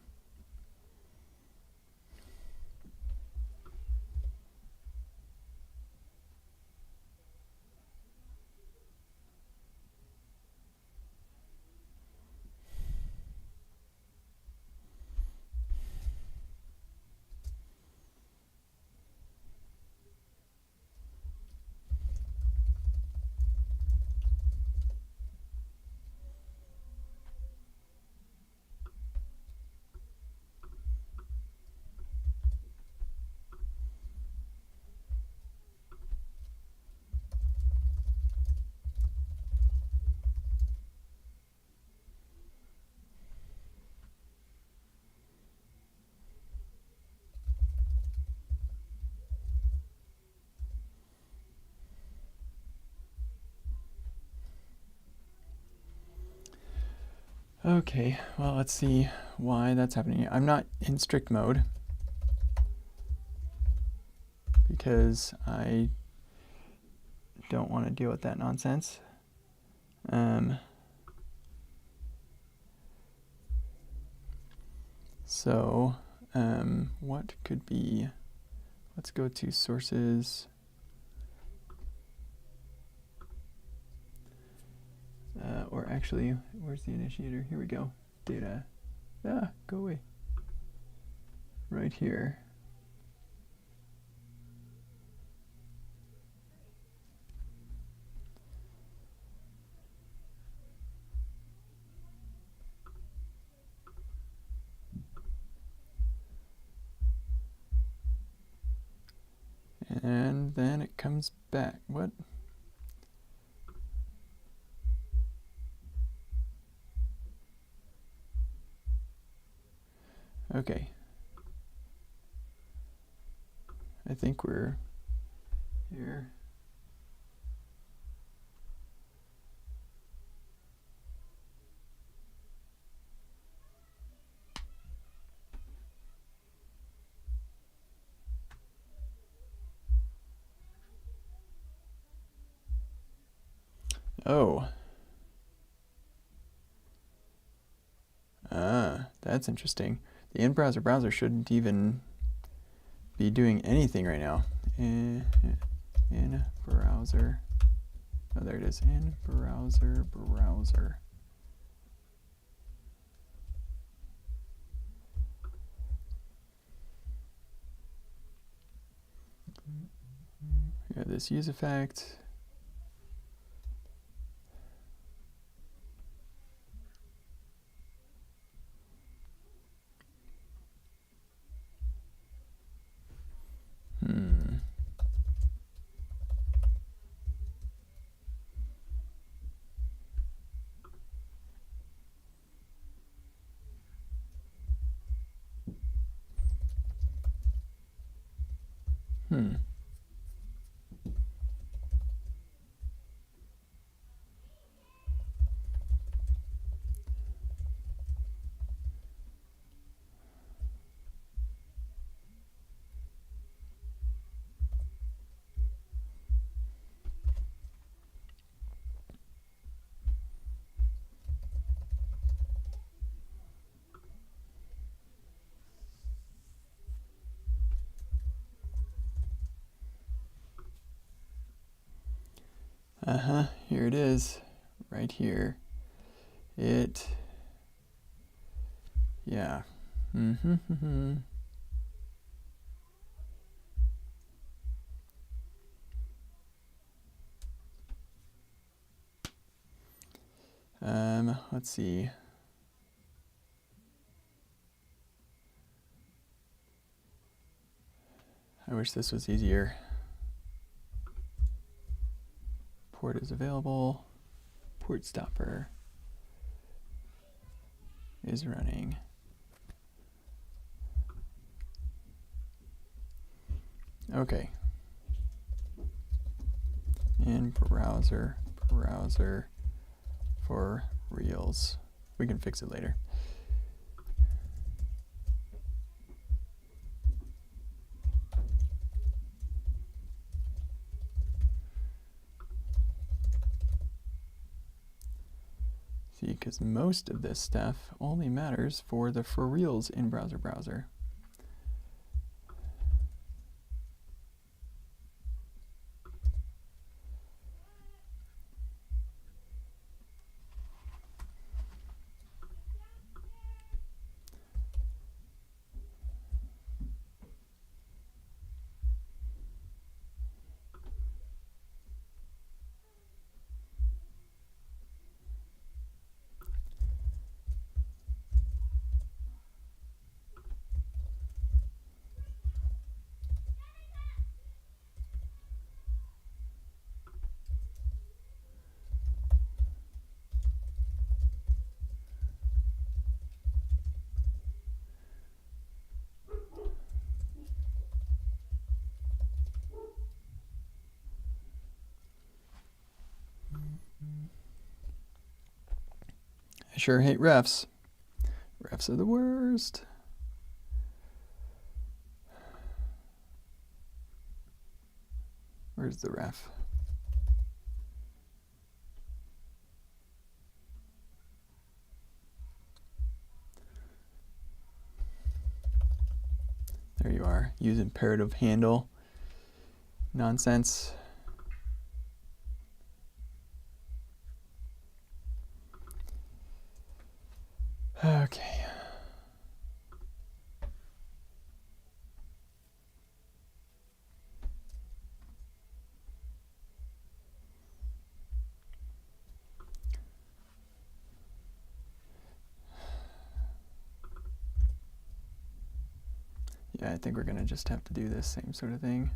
Okay, well, let's see why that's happening. I'm not in strict mode because I don't want to deal with that nonsense. So what could be let's go to sources. Or actually, where's the initiator? Here we go. Data. Ah, go away. Right here. And then it comes back. What? Okay. I think we're here. Oh. That's interesting. The in-browser browser shouldn't even be doing anything right now. In browser. Oh, there it is. In browser browser. We have this use effect. Here it is, right here. Yeah. Let's see. I wish this was easier. Port is available. Port stopper is running. Okay. In browser for reals. We can fix it later. See, because most of this stuff only matters for the for reals in browser. I sure hate refs. Refs are the worst. Where's the ref? There you are. Use imperative handle. Nonsense. Okay. Yeah, I think we're going to just have to do this same sort of thing.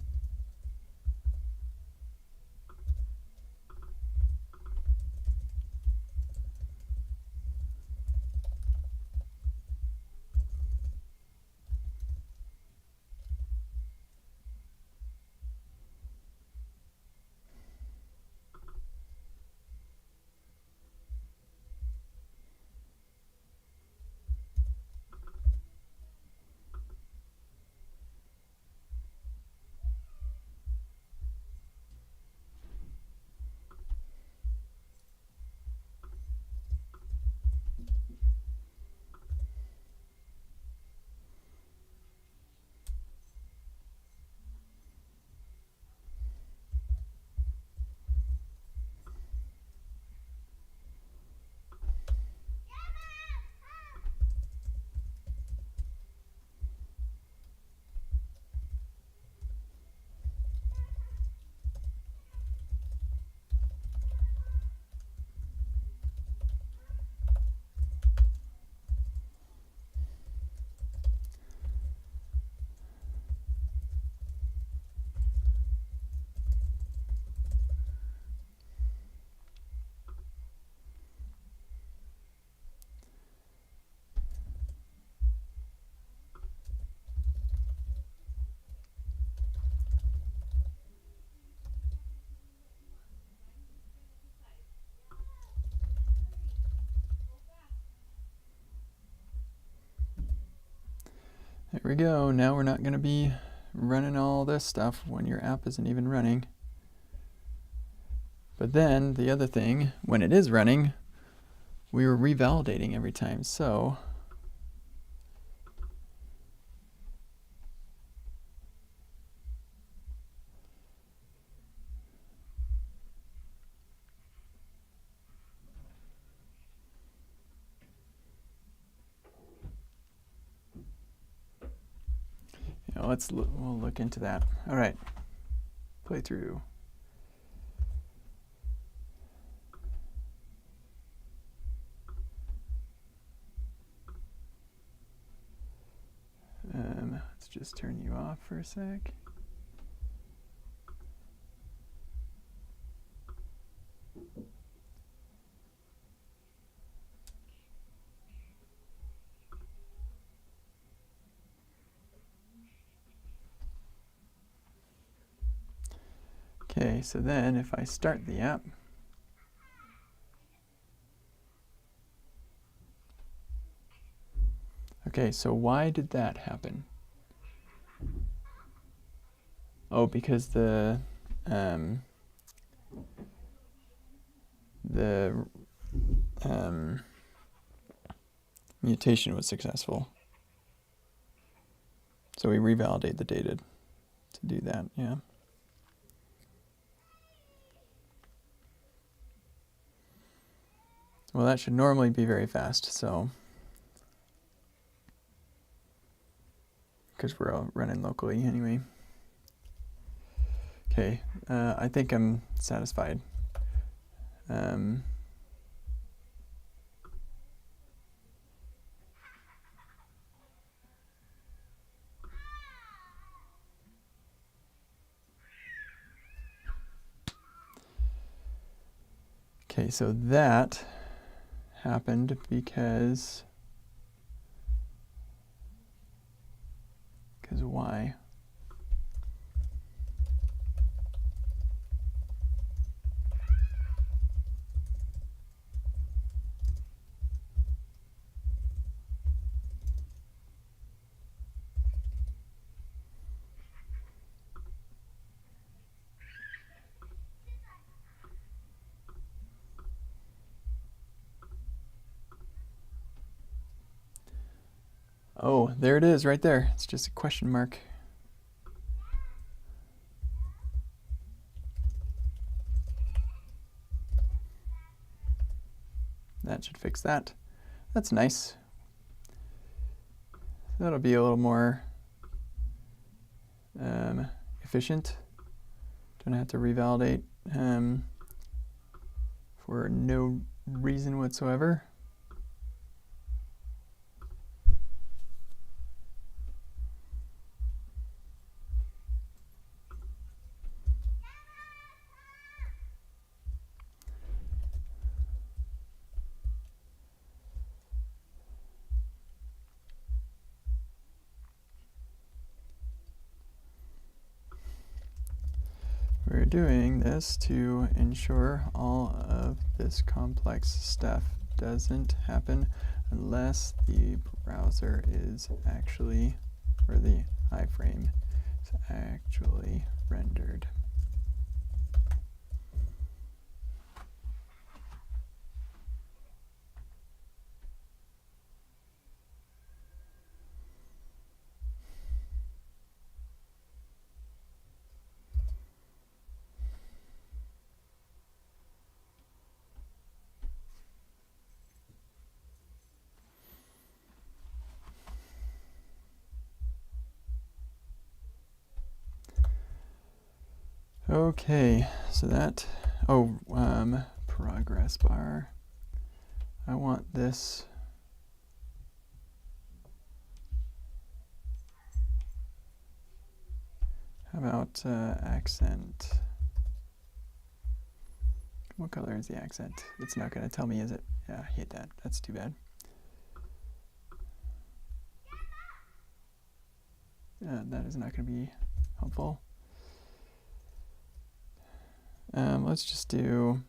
There we go. Now we're not going to be running all this stuff when your app isn't even running. But then the other thing, when it is running, we were revalidating every time. So we'll look into that. All right, playthrough. Let's just turn you off for a sec. Okay, so then if I start the app, okay, so why did that happen? Oh, because the mutation was successful. So we revalidate the data to do that, yeah. Well, that should normally be very fast, so because we're all running locally anyway. Okay, I think I'm satisfied. Okay, so that happened because why? Oh, there it is right there. It's just a question mark. That should fix that. That's nice. That'll be a little more efficient. Don't have to revalidate for no reason whatsoever. We're doing this to ensure all of this complex stuff doesn't happen unless the browser is actually, or the iframe is actually rendered. Okay, so that, progress bar. I want this how about accent? What color is the accent? It's not going to tell me, is it? Yeah, I hate that. That's too bad. That is not going to be helpful. Let's just do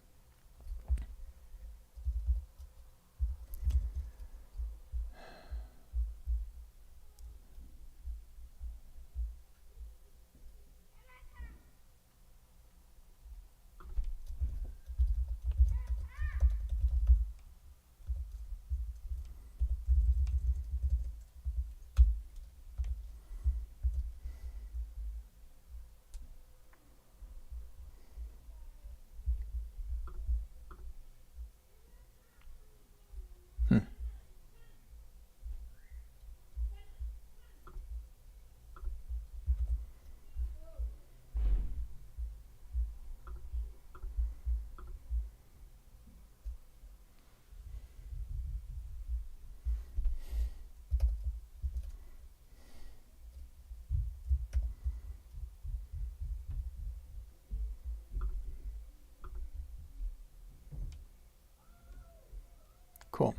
cool.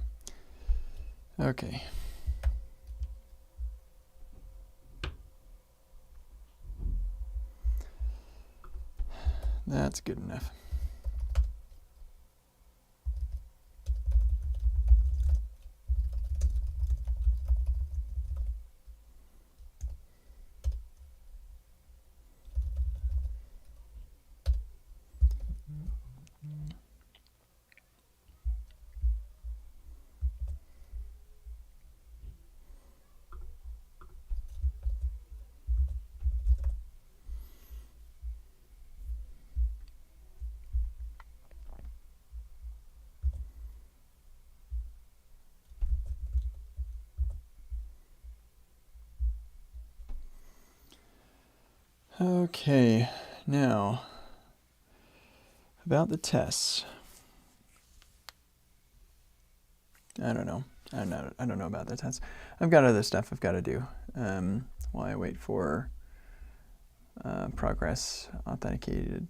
Okay. That's good enough. Okay, now about the tests. I don't know about the tests. I've got other stuff I've got to do while I wait for progress authenticated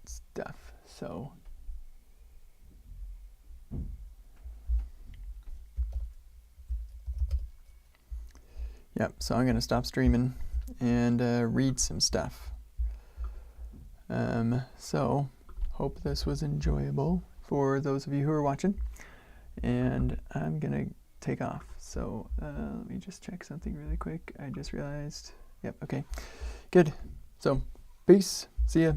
stuff. So yep, so I'm going to stop streaming and read some stuff. So hope this was enjoyable for those of you who are watching, and I'm gonna take off. So let me just check something really quick. I just realized, yep, okay, good. So peace, see ya.